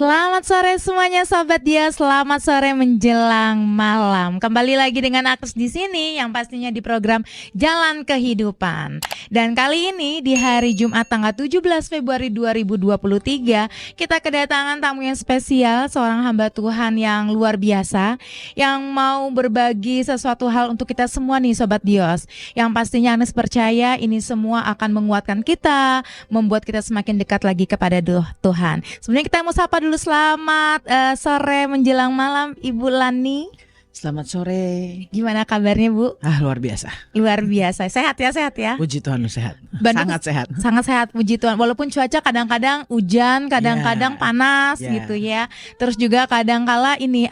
Selamat sore semuanya Sobat Dia, selamat sore menjelang malam. Kembali lagi dengan Agnes di sini yang pastinya di program Jalan Kehidupan. Dan kali ini di hari Jumat tanggal 17 Februari 2023 kita kedatangan tamu yang spesial, seorang hamba Tuhan yang luar biasa yang mau berbagi sesuatu hal untuk kita semua nih Sobat Dios. Yang pastinya Agnes percaya ini semua akan menguatkan kita, membuat kita semakin dekat lagi kepada Tuhan. Sebenarnya kita mau sapa dulu, selamat sore menjelang malam Ibu Lani. Selamat sore. Gimana kabarnya Bu? Luar biasa. Luar biasa. Sehat ya? Puji Tuhan sehat. Bandung Sangat sehat. Sangat sehat, puji Tuhan. Walaupun cuaca kadang-kadang hujan, kadang-kadang panas gitu ya. Terus juga kadang-kala ini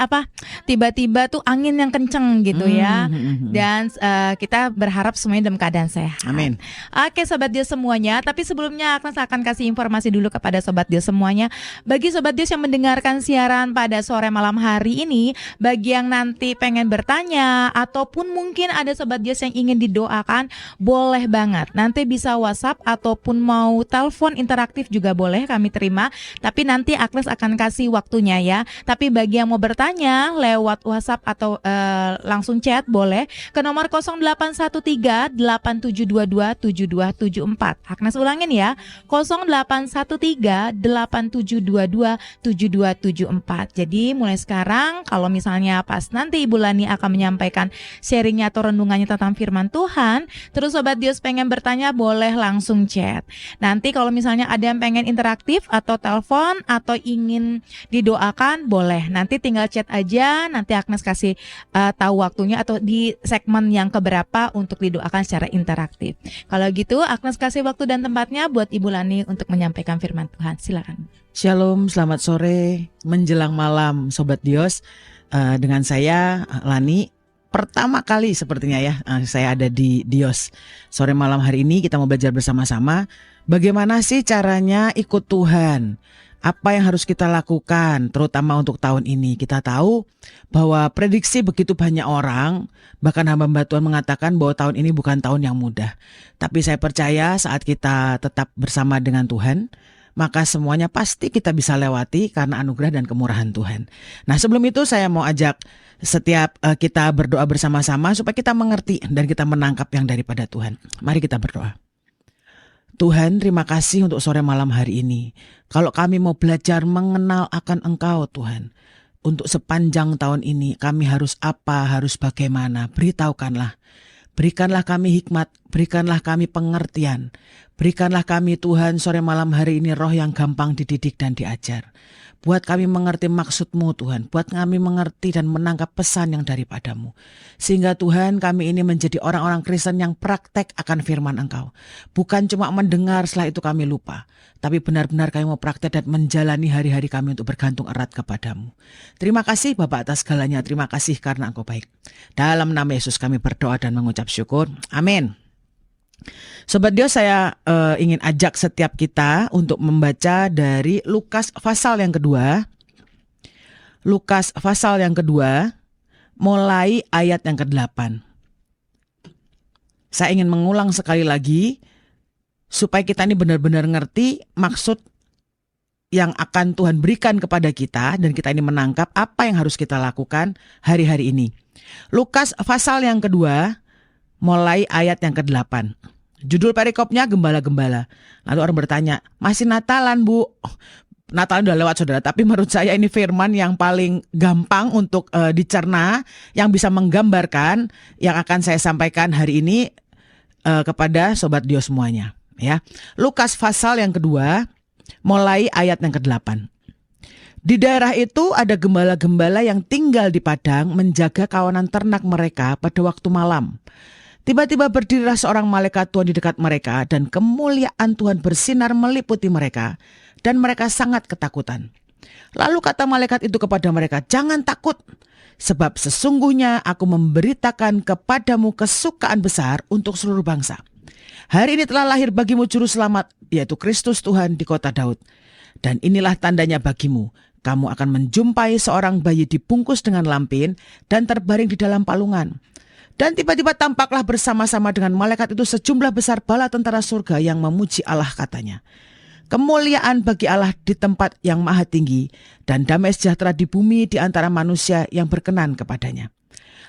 tiba-tiba tuh angin yang kenceng gitu ya. Dan kita berharap semuanya dalam keadaan sehat. Amin. Oke Sobat Dia semuanya, tapi sebelumnya Agnes akan kasih informasi dulu kepada Sobat Dia semuanya. Bagi Sobat Dia yang mendengarkan siaran pada sore malam hari ini, bagi yang nanti pengen bertanya ataupun mungkin ada Sobat Dios yang ingin didoakan, boleh banget. Nanti bisa WhatsApp ataupun mau telepon interaktif juga boleh, kami terima. Tapi nanti Agnes akan kasih waktunya ya. Tapi bagi yang mau bertanya lewat WhatsApp atau langsung chat boleh ke nomor 0813 8722 7274. Agnes ulangin ya, 0813 8722 7274. Jadi mulai sekarang kalau misalnya pas nanti Ibu Lani akan menyampaikan sharingnya atau renungannya tentang firman Tuhan, terus Sobat Dios pengen bertanya boleh langsung chat. Nanti kalau misalnya ada yang pengen interaktif atau telepon atau ingin didoakan boleh, nanti tinggal chat aja, nanti Agnes kasih tahu waktunya atau di segmen yang keberapa untuk didoakan secara interaktif. Kalau gitu Agnes kasih waktu dan tempatnya buat Ibu Lani untuk menyampaikan firman Tuhan. Silakan. Shalom, selamat sore menjelang malam Sobat Dios. Dengan saya Lani, pertama kali sepertinya ya saya ada di Dios. Sore malam hari ini kita mau belajar bersama-sama bagaimana sih caranya ikut Tuhan. Apa yang harus kita lakukan terutama untuk tahun ini. Kita tahu bahwa prediksi begitu banyak orang, bahkan hamba Tuhan mengatakan bahwa tahun ini bukan tahun yang mudah. Tapi saya percaya saat kita tetap bersama dengan Tuhan, maka semuanya pasti kita bisa lewati karena anugerah dan kemurahan Tuhan. Nah sebelum itu saya mau ajak setiap kita berdoa bersama-sama supaya kita mengerti dan kita menangkap yang daripada Tuhan. Mari kita berdoa. Tuhan, terima kasih untuk sore malam hari ini. Kalau kami mau belajar mengenal akan Engkau Tuhan, untuk sepanjang tahun ini kami harus apa, harus bagaimana, beritahukanlah. Berikanlah kami hikmat, berikanlah kami pengertian, berikanlah kami Tuhan sore malam hari ini roh yang gampang dididik dan diajar. Buat kami mengerti maksud-Mu Tuhan, buat kami mengerti dan menangkap pesan yang daripadamu. Sehingga Tuhan kami ini menjadi orang-orang Kristen yang praktek akan firman Engkau. Bukan cuma mendengar setelah itu kami lupa, tapi benar-benar kami mau praktek dan menjalani hari-hari kami untuk bergantung erat kepadamu. Terima kasih Bapa atas segalanya, terima kasih karena Engkau baik. Dalam nama Yesus kami berdoa dan mengucap syukur. Amin. Sobat Dios, saya ingin ajak setiap kita untuk membaca dari Lukas pasal yang kedua. Lukas pasal yang kedua, mulai ayat yang ke-8. Saya ingin mengulang sekali lagi, supaya kita ini benar-benar ngerti maksud yang akan Tuhan berikan kepada kita, dan kita ini menangkap apa yang harus kita lakukan hari-hari ini. Lukas pasal yang kedua, mulai ayat yang ke-8. Judul perikopnya Gembala-Gembala. Lalu orang bertanya, masih Natalan Bu? Natal udah lewat saudara, tapi menurut saya ini firman yang paling gampang untuk dicerna, yang bisa menggambarkan yang akan saya sampaikan hari ini kepada Sobat Dios semuanya. Ya, Lukas pasal yang kedua, mulai ayat yang ke-8. Di daerah itu ada gembala-gembala yang tinggal di padang menjaga kawanan ternak mereka pada waktu malam. Tiba-tiba berdirilah seorang malaikat Tuhan di dekat mereka dan kemuliaan Tuhan bersinar meliputi mereka dan mereka sangat ketakutan. Lalu kata malaikat itu kepada mereka, jangan takut, sebab sesungguhnya aku memberitakan kepadamu kesukaan besar untuk seluruh bangsa. Hari ini telah lahir bagimu juru selamat, yaitu Kristus Tuhan di kota Daud. Dan inilah tandanya bagimu, kamu akan menjumpai seorang bayi dibungkus dengan lampin dan terbaring di dalam palungan. Dan tiba-tiba tampaklah bersama-sama dengan malaikat itu sejumlah besar bala tentara surga yang memuji Allah katanya. kemuliaan bagi Allah di tempat yang maha tinggi, dan damai sejahtera di bumi di antara manusia yang berkenan kepadanya.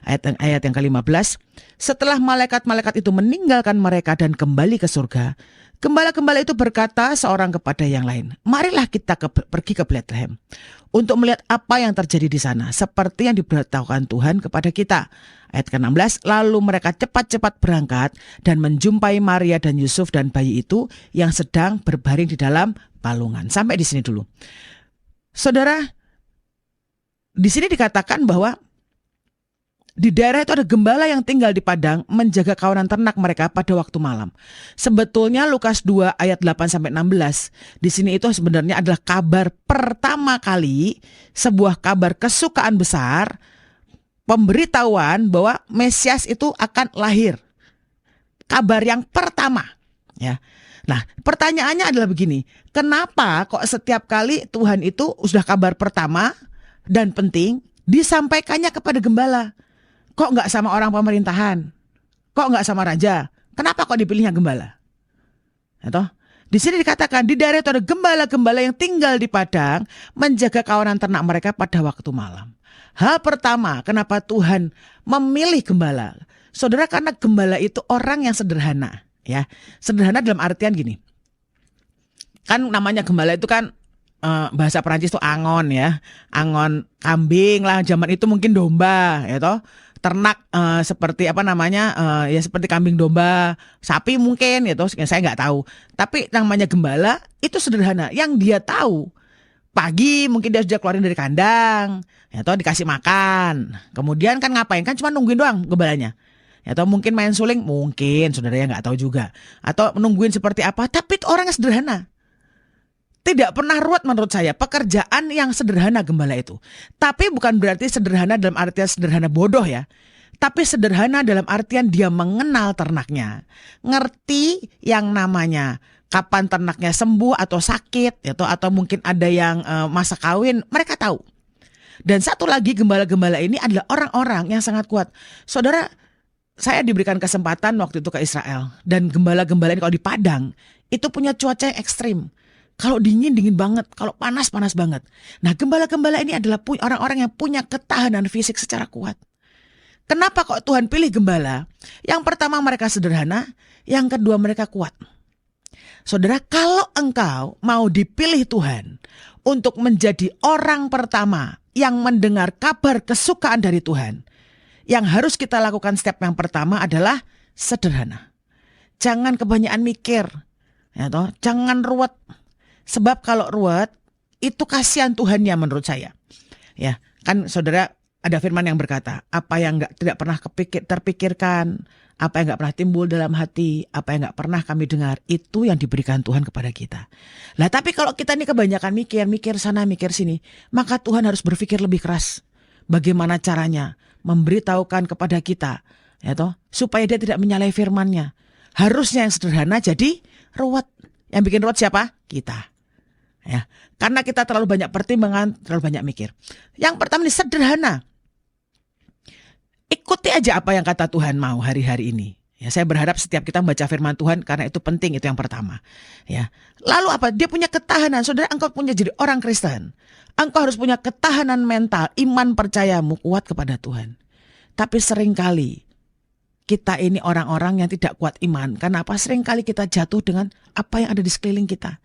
Ayat yang ke-15, setelah malaikat-malaikat itu meninggalkan mereka dan kembali ke surga, gembala-gembala itu berkata seorang kepada yang lain, marilah kita pergi ke Bethlehem untuk melihat apa yang terjadi di sana, seperti yang diberitahukan Tuhan kepada kita. Ayat ke-16, lalu mereka cepat-cepat berangkat dan menjumpai Maria dan Yusuf dan bayi itu yang sedang berbaring di dalam palungan. Sampai di sini dulu. Saudara, di sini dikatakan bahwa di daerah itu ada gembala yang tinggal di padang menjaga kawanan ternak mereka pada waktu malam. Sebetulnya Lukas 2 ayat 8-16 di sini itu sebenarnya adalah kabar pertama kali, sebuah kabar kesukaan besar, pemberitahuan bahwa Mesias itu akan lahir. Kabar yang pertama, ya. Nah, pertanyaannya adalah begini, kenapa kok setiap kali Tuhan itu sudah kabar pertama dan penting disampaikannya kepada gembala? Kok nggak sama orang pemerintahan? Kok nggak sama raja? Kenapa kok dipilihnya gembala? Atau di sini dikatakan di daerah itu ada gembala-gembala yang tinggal di padang menjaga kawanan ternak mereka pada waktu malam. Hal pertama, kenapa Tuhan memilih gembala? Saudara, karena gembala itu orang yang sederhana, ya. Sederhana dalam artian gini. Kan namanya gembala itu kan bahasa Perancis itu angon, ya. Angon kambing lah, zaman itu mungkin domba, ya toh. Ternak seperti apa namanya, ya seperti kambing, domba, sapi mungkin, ya toh. Saya nggak tahu. Tapi namanya gembala itu sederhana. Yang dia tahu, pagi mungkin dia sudah keluarin dari kandang, ya toh, dikasih makan. Kemudian kan ngapain? Kan cuma nungguin doang gembalanya. Atau mungkin main suling, mungkin saudaranya nggak tahu juga. Atau menungguin seperti apa, tapi itu orangnya sederhana. Tidak pernah ruwet menurut saya, pekerjaan yang sederhana gembala itu. Tapi bukan berarti sederhana dalam artian sederhana bodoh ya. Tapi sederhana dalam artian dia mengenal ternaknya. Ngerti yang namanya kapan ternaknya sembuh atau sakit, atau mungkin ada yang masa kawin, mereka tahu. Dan satu lagi, gembala-gembala ini adalah orang-orang yang sangat kuat. Saudara, saya diberikan kesempatan waktu itu ke Israel. Dan gembala-gembala ini kalau di padang, itu punya cuaca yang ekstrim. Kalau dingin, dingin banget. Kalau panas, panas banget. Nah, gembala-gembala ini adalah orang-orang yang punya ketahanan fisik secara kuat. Kenapa kok Tuhan pilih gembala? Yang pertama, mereka sederhana. Yang kedua, mereka kuat. Saudara, kalau engkau mau dipilih Tuhan untuk menjadi orang pertama yang mendengar kabar kesukaan dari Tuhan, yang harus kita lakukan step yang pertama adalah sederhana. Jangan kebanyakan mikir. Ya toh? Jangan ruwet. Sebab kalau ruwet, itu kasihan Tuhannya menurut saya. Ya, kan saudara, ada firman yang berkata, apa yang tidak pernah terpikirkan, apa yang nggak pernah timbul dalam hati, apa yang nggak pernah kami dengar, itu yang diberikan Tuhan kepada kita. Lah, tapi kalau kita ini kebanyakan mikir sana, mikir sini, maka Tuhan harus berpikir lebih keras. Bagaimana caranya memberitahukan kepada kita, ya toh, supaya dia tidak menyalahi firman-Nya. Harusnya yang sederhana jadi ruwet. Yang bikin ruwet siapa? Kita. Ya, karena kita terlalu banyak pertimbangan, terlalu banyak mikir. Yang pertama ini sederhana. Ikuti aja apa yang kata Tuhan mau hari-hari ini. Ya, saya berharap setiap kita membaca firman Tuhan karena itu penting, itu yang pertama. Ya. Lalu apa? Dia punya ketahanan. Saudara, engkau punya jadi orang Kristen. Engkau harus punya ketahanan mental, iman percayamu kuat kepada Tuhan. Tapi seringkali kita ini orang-orang yang tidak kuat iman. Karena apa? Seringkali kita jatuh dengan apa yang ada di sekeliling kita.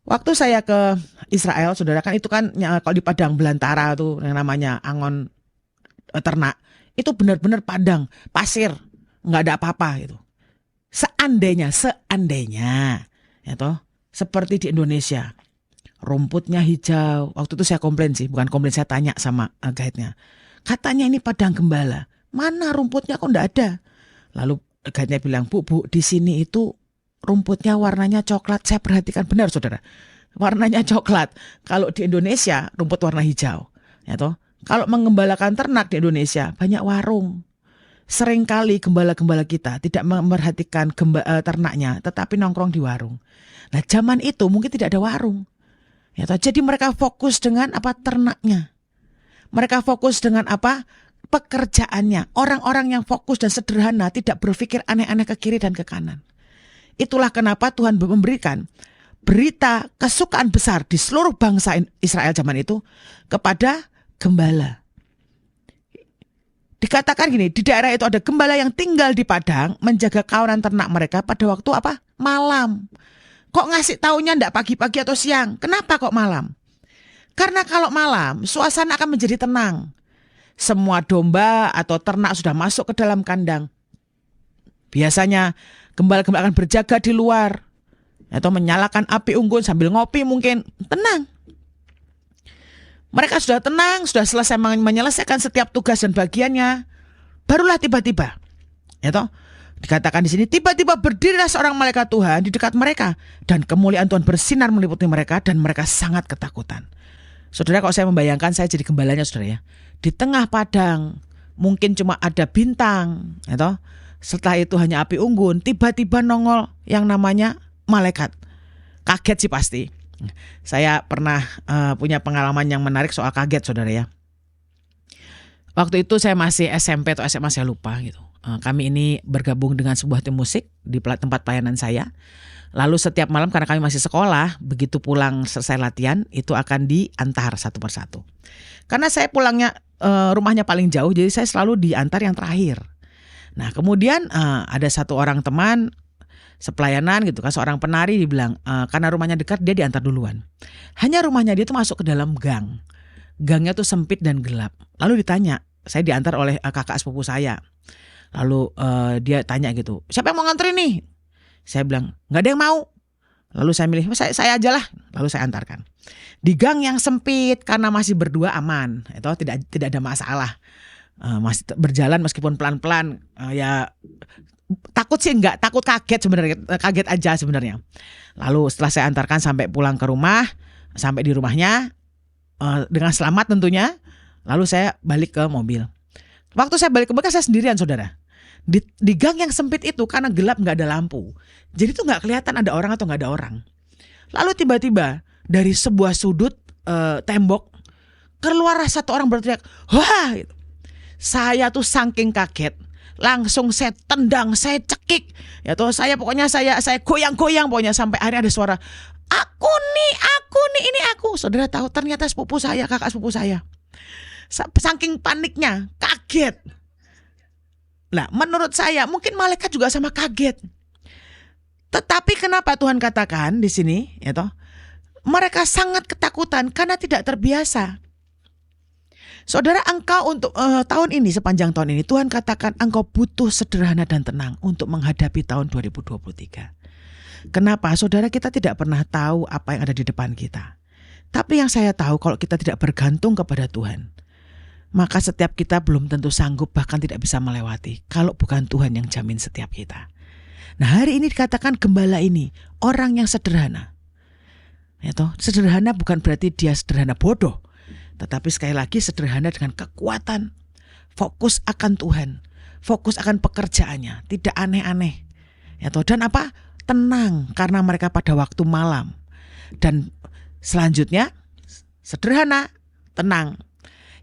Waktu saya ke Israel, saudara, kan itu kan kalau di padang belantara tuh yang namanya angon ternak, itu benar-benar padang, pasir, nggak ada apa-apa gitu. Seandainya, ya toh, seperti di Indonesia, rumputnya hijau. Waktu itu saya komplain sih, bukan komplain, saya tanya sama guide-nya. Katanya ini padang gembala, mana rumputnya kok nggak ada? Lalu guide-nya bilang, Bu, di sini itu rumputnya warnanya coklat. Saya perhatikan benar, saudara. Warnanya coklat. Kalau di Indonesia, rumput warna hijau. Ya toh? Kalau mengembalakan ternak di Indonesia, banyak warung. Seringkali gembala-gembala kita tidak memperhatikan ternaknya, tetapi nongkrong di warung. Nah, zaman itu mungkin tidak ada warung. Ya toh? Jadi mereka fokus dengan apa? Ternaknya. Mereka fokus dengan apa? Pekerjaannya. Orang-orang yang fokus dan sederhana, tidak berpikir aneh-aneh ke kiri dan ke kanan. Itulah kenapa Tuhan memberikan berita kesukaan besar di seluruh bangsa Israel zaman itu kepada gembala. Dikatakan gini, di daerah itu ada gembala yang tinggal di padang menjaga kawanan ternak mereka pada waktu apa? Malam. Kok ngasih taunya ndak pagi-pagi atau siang? Kenapa kok malam? Karena kalau malam suasana akan menjadi tenang. Semua domba atau ternak sudah masuk ke dalam kandang. Biasanya gembala-gembala akan berjaga di luar atau menyalakan api unggun sambil ngopi mungkin. Tenang. Mereka sudah tenang, sudah selesai menyelesaikan setiap tugas dan bagiannya. Barulah tiba-tiba, ya toh, dikatakan di sini, tiba-tiba berdirilah seorang malaikat Tuhan di dekat mereka dan kemuliaan Tuhan bersinar meliputi mereka dan mereka sangat ketakutan. Saudara, kalau saya membayangkan saya jadi gembalanya, saudara ya, di tengah padang mungkin cuma ada bintang, ya toh. Setelah itu hanya api unggun, tiba-tiba nongol yang namanya malaikat. Kaget sih pasti. Saya pernah punya pengalaman yang menarik soal kaget, saudara ya. Waktu itu saya masih SMP atau SMA, saya lupa gitu. Kami ini bergabung dengan sebuah tim musik di tempat pelayanan saya. Lalu setiap malam karena kami masih sekolah, begitu pulang selesai latihan itu akan diantar satu persatu. Karena saya pulangnya rumahnya paling jauh, jadi saya selalu diantar yang terakhir. Nah kemudian ada satu orang teman sepelayanan gitu kan, seorang penari, dibilang karena rumahnya dekat dia diantar duluan. Hanya rumahnya dia tuh masuk ke dalam gang. Gangnya tuh sempit dan gelap. Lalu ditanya, saya diantar oleh kakak sepupu saya. Lalu dia tanya gitu, siapa yang mau nganterin nih? Saya bilang nggak ada yang mau. Lalu saya milih saya aja lah. Lalu saya antarkan. Di gang yang sempit karena masih berdua aman, itu tidak ada masalah. Masih berjalan meskipun pelan-pelan, ya takut sih enggak, takut kaget sebenarnya, kaget aja sebenarnya. Lalu setelah saya antarkan sampai pulang ke rumah, sampai di rumahnya dengan selamat tentunya, lalu saya balik ke mobil. Waktu saya balik ke mobil saya sendirian, saudara. Di gang yang sempit itu karena gelap nggak ada lampu, jadi tuh nggak kelihatan ada orang atau nggak ada orang. Lalu tiba-tiba dari sebuah sudut tembok keluar satu orang berteriak, wah! Gitu. Saya tuh saking kaget. Langsung saya tendang, saya cekik, ya toh, saya pokoknya saya goyang-goyang pokoknya sampai akhirnya ada suara, aku nih, ini aku. Saudara tahu ternyata sepupu saya, kakak sepupu saya. Saking paniknya, kaget. Nah, menurut saya mungkin malaikat juga sama kaget. Tetapi kenapa Tuhan katakan di sini, ya toh, mereka sangat ketakutan karena tidak terbiasa. Saudara, engkau untuk tahun ini, sepanjang tahun ini, Tuhan katakan engkau butuh sederhana dan tenang untuk menghadapi tahun 2023. Kenapa? Saudara, kita tidak pernah tahu apa yang ada di depan kita. Tapi yang saya tahu, kalau kita tidak bergantung kepada Tuhan, maka setiap kita belum tentu sanggup, bahkan tidak bisa melewati, kalau bukan Tuhan yang jamin setiap kita. Nah, hari ini dikatakan gembala ini orang yang sederhana. Ya toh, sederhana bukan berarti dia sederhana bodoh. Tetapi sekali lagi sederhana dengan kekuatan, fokus akan Tuhan, fokus akan pekerjaannya, tidak aneh-aneh. Ya toh, dan apa? Tenang karena mereka pada waktu malam. Dan selanjutnya sederhana, tenang.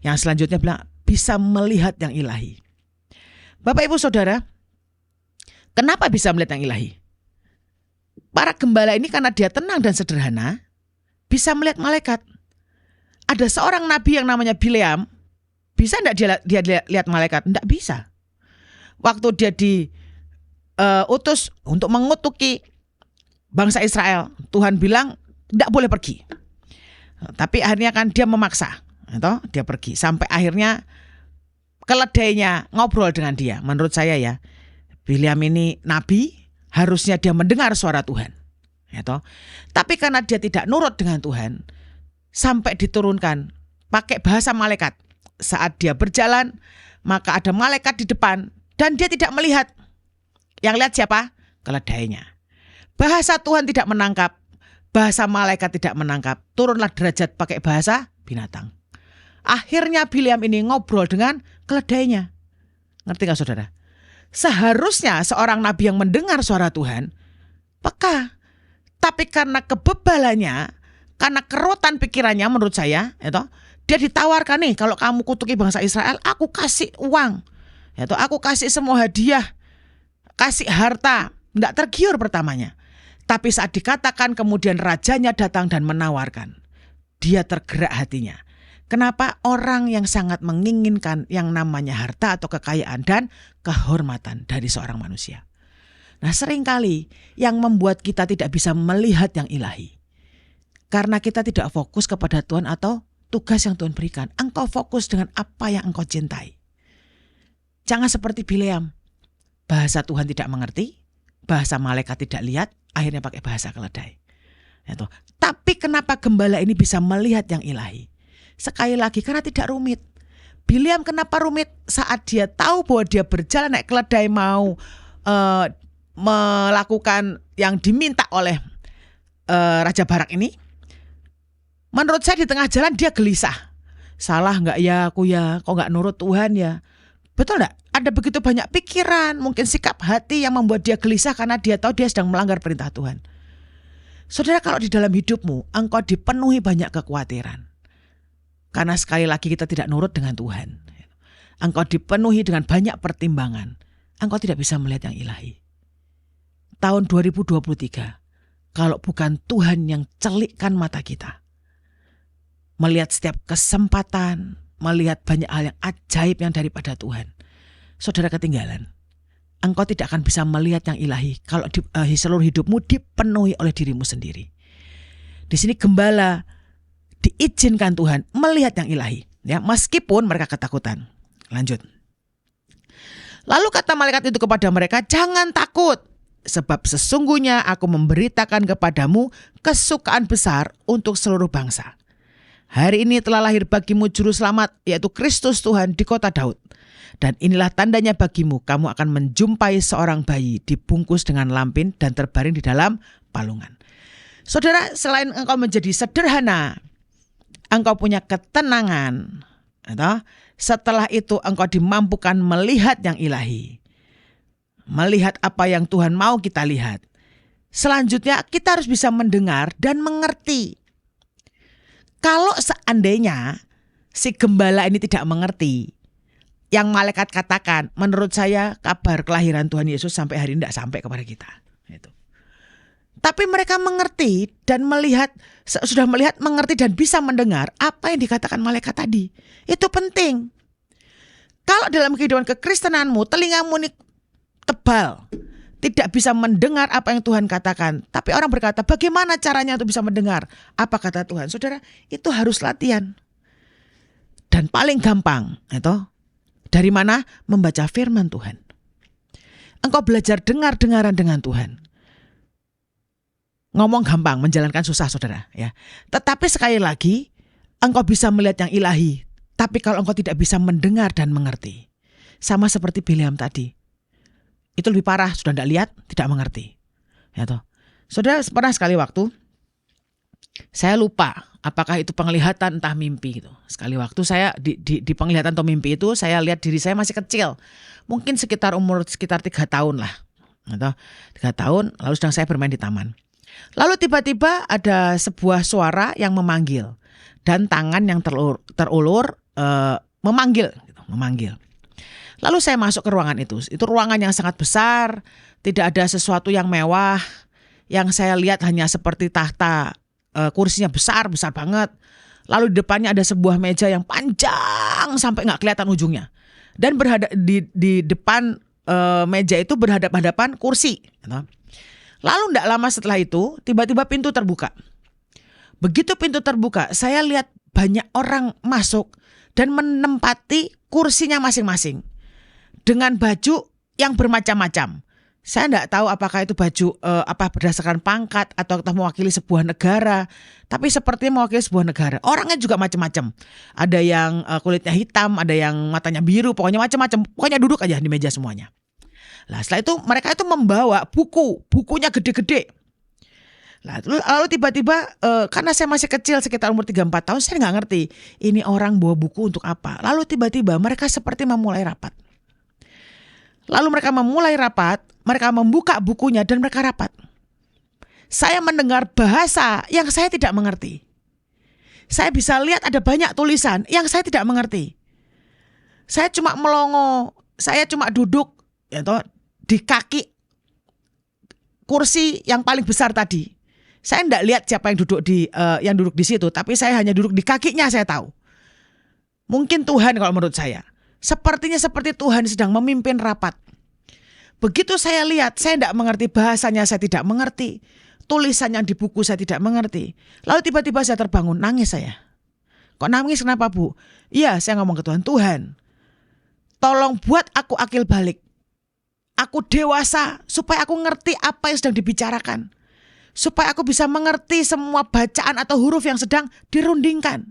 Yang selanjutnya bilang bisa melihat yang ilahi. Bapak Ibu Saudara, kenapa bisa melihat yang ilahi? Para gembala ini karena dia tenang dan sederhana, bisa melihat malaikat. Ada seorang nabi yang namanya Bileam, bisa enggak dia lihat malaikat? Enggak bisa. Waktu dia diutus untuk mengutuki bangsa Israel, Tuhan bilang enggak boleh pergi. Tapi akhirnya kan dia memaksa, dia pergi. Sampai akhirnya keledainya ngobrol dengan dia. Menurut saya ya, Bileam ini nabi, harusnya dia mendengar suara Tuhan. Tapi karena dia tidak nurut dengan Tuhan, sampai diturunkan pakai bahasa malaikat. Saat dia berjalan, maka ada malaikat di depan dan dia tidak melihat. Yang lihat siapa? Keledainya. Bahasa Tuhan tidak menangkap, bahasa malaikat tidak menangkap. Turunlah derajat pakai bahasa binatang. Akhirnya Bileam ini ngobrol dengan keledainya. Ngerti gak saudara? Seharusnya seorang nabi yang mendengar suara Tuhan peka. Tapi karena kebebalannya, karena kerutan pikirannya menurut saya, dia ditawarkan nih, kalau kamu kutuki bangsa Israel, aku kasih uang, aku kasih semua hadiah, kasih harta. Tidak tergiur pertamanya. Tapi saat dikatakan kemudian rajanya datang dan menawarkan, dia tergerak hatinya. Kenapa? Orang yang sangat menginginkan yang namanya harta atau kekayaan dan kehormatan dari seorang manusia. Nah, seringkali yang membuat kita tidak bisa melihat yang ilahi, karena kita tidak fokus kepada Tuhan atau tugas yang Tuhan berikan. Engkau fokus dengan apa yang engkau cintai. Jangan seperti Bileam. Bahasa Tuhan tidak mengerti, bahasa malaikat tidak lihat, akhirnya pakai bahasa keledai. Itu. Tapi kenapa gembala ini bisa melihat yang ilahi? Sekali lagi, karena tidak rumit. Bileam kenapa rumit? Saat dia tahu bahwa dia berjalan naik keledai mau melakukan yang diminta oleh Raja Barak ini, menurut saya di tengah jalan dia gelisah. Salah nggak ya aku ya? Kok nggak nurut Tuhan ya? Betul nggak? Ada begitu banyak pikiran, mungkin sikap hati yang membuat dia gelisah karena dia tahu dia sedang melanggar perintah Tuhan. Saudara, kalau di dalam hidupmu engkau dipenuhi banyak kekhawatiran, karena sekali lagi kita tidak nurut dengan Tuhan, engkau dipenuhi dengan banyak pertimbangan, engkau tidak bisa melihat yang ilahi. Tahun 2023, kalau bukan Tuhan yang celikkan mata kita, melihat setiap kesempatan, melihat banyak hal yang ajaib yang daripada Tuhan, saudara ketinggalan. Engkau tidak akan bisa melihat yang ilahi kalau seluruh hidupmu dipenuhi oleh dirimu sendiri. Di sini gembala diizinkan Tuhan melihat yang ilahi, ya, meskipun mereka ketakutan. Lanjut. Lalu kata malaikat itu kepada mereka, jangan takut, sebab sesungguhnya aku memberitakan kepadamu kesukaan besar untuk seluruh bangsa. Hari ini telah lahir bagimu juru selamat, yaitu Kristus Tuhan di kota Daud. Dan inilah tandanya bagimu, kamu akan menjumpai seorang bayi dibungkus dengan lampin dan terbaring di dalam palungan. Saudara, selain engkau menjadi sederhana, engkau punya ketenangan, setelah itu engkau dimampukan melihat yang ilahi. Melihat apa yang Tuhan mau kita lihat. Selanjutnya kita harus bisa mendengar dan mengerti. Kalau seandainya si gembala ini tidak mengerti, yang malaikat katakan, menurut saya kabar kelahiran Tuhan Yesus sampai hari ini tidak sampai kepada kita. Itu. Tapi mereka mengerti dan melihat, sudah melihat, mengerti dan bisa mendengar apa yang dikatakan malaikat tadi. Itu penting. Kalau dalam kehidupan kekristenanmu, telingamu ini tebal, tidak bisa mendengar apa yang Tuhan katakan. Tapi orang berkata, bagaimana caranya untuk bisa mendengar apa kata Tuhan? Saudara, itu harus latihan. Dan paling gampang, itu dari mana? Membaca firman Tuhan. Engkau belajar dengar-dengaran dengan Tuhan. Ngomong gampang, menjalankan susah, saudara. Ya. Tetapi sekali lagi, engkau bisa melihat yang ilahi. Tapi kalau engkau tidak bisa mendengar dan mengerti, sama seperti Bileam tadi, itu lebih parah. Sudah tidak lihat, tidak mengerti. Ya, toh. Saudara, pernah sekali waktu, saya lupa apakah itu penglihatan entah mimpi gitu. Sekali waktu saya di penglihatan atau mimpi itu saya lihat diri saya masih kecil. Mungkin umur sekitar 3 tahun lah. Atau 3 tahun, lalu sedang saya bermain di taman. Lalu tiba-tiba ada sebuah suara yang memanggil dan tangan yang terulur memanggil gitu, memanggil. Lalu saya masuk ke ruangan itu. Itu ruangan yang sangat besar, tidak ada sesuatu yang mewah. Yang saya lihat hanya seperti tahta. Kursinya besar banget. Lalu di depannya ada sebuah meja yang panjang sampai nggak kelihatan ujungnya. Dan di depan meja itu berhadapan-hadapan kursi. Lalu nggak lama setelah itu tiba-tiba pintu terbuka. Begitu pintu terbuka, saya lihat banyak orang masuk dan menempati kursinya masing-masing dengan baju yang bermacam-macam. Saya tidak tahu apakah itu baju berdasarkan pangkat atau mewakili sebuah negara. Tapi sepertinya mewakili sebuah negara. Orangnya juga macam-macam. Ada yang kulitnya hitam, ada yang matanya biru, pokoknya macam-macam. Pokoknya duduk aja di meja semuanya. Nah, setelah itu mereka itu membawa bukunya gede-gede. Lalu tiba-tiba karena saya masih kecil sekitar umur 3-4 tahun, saya nggak ngerti ini orang bawa buku untuk apa. Lalu tiba-tiba mereka seperti memulai rapat. Lalu mereka memulai rapat, mereka membuka bukunya dan mereka rapat. Saya mendengar bahasa yang saya tidak mengerti. Saya bisa lihat ada banyak tulisan yang saya tidak mengerti. Saya cuma melongo, saya cuma duduk di kaki kursi yang paling besar tadi. Saya enggak lihat siapa yang duduk di situ, tapi saya hanya duduk di kakinya, saya tahu. Mungkin Tuhan kalau menurut saya. Sepertinya seperti Tuhan sedang memimpin rapat. Begitu saya lihat, saya tidak mengerti bahasanya, saya tidak mengerti. Tulisan yang di buku saya tidak mengerti. Lalu tiba-tiba saya terbangun, nangis saya. Kok nangis kenapa, Bu? Iya, saya ngomong ke Tuhan, Tuhan, tolong buat aku akil balik. Aku dewasa supaya aku ngerti apa yang sedang dibicarakan. Supaya aku bisa mengerti semua bacaan atau huruf yang sedang dirundingkan.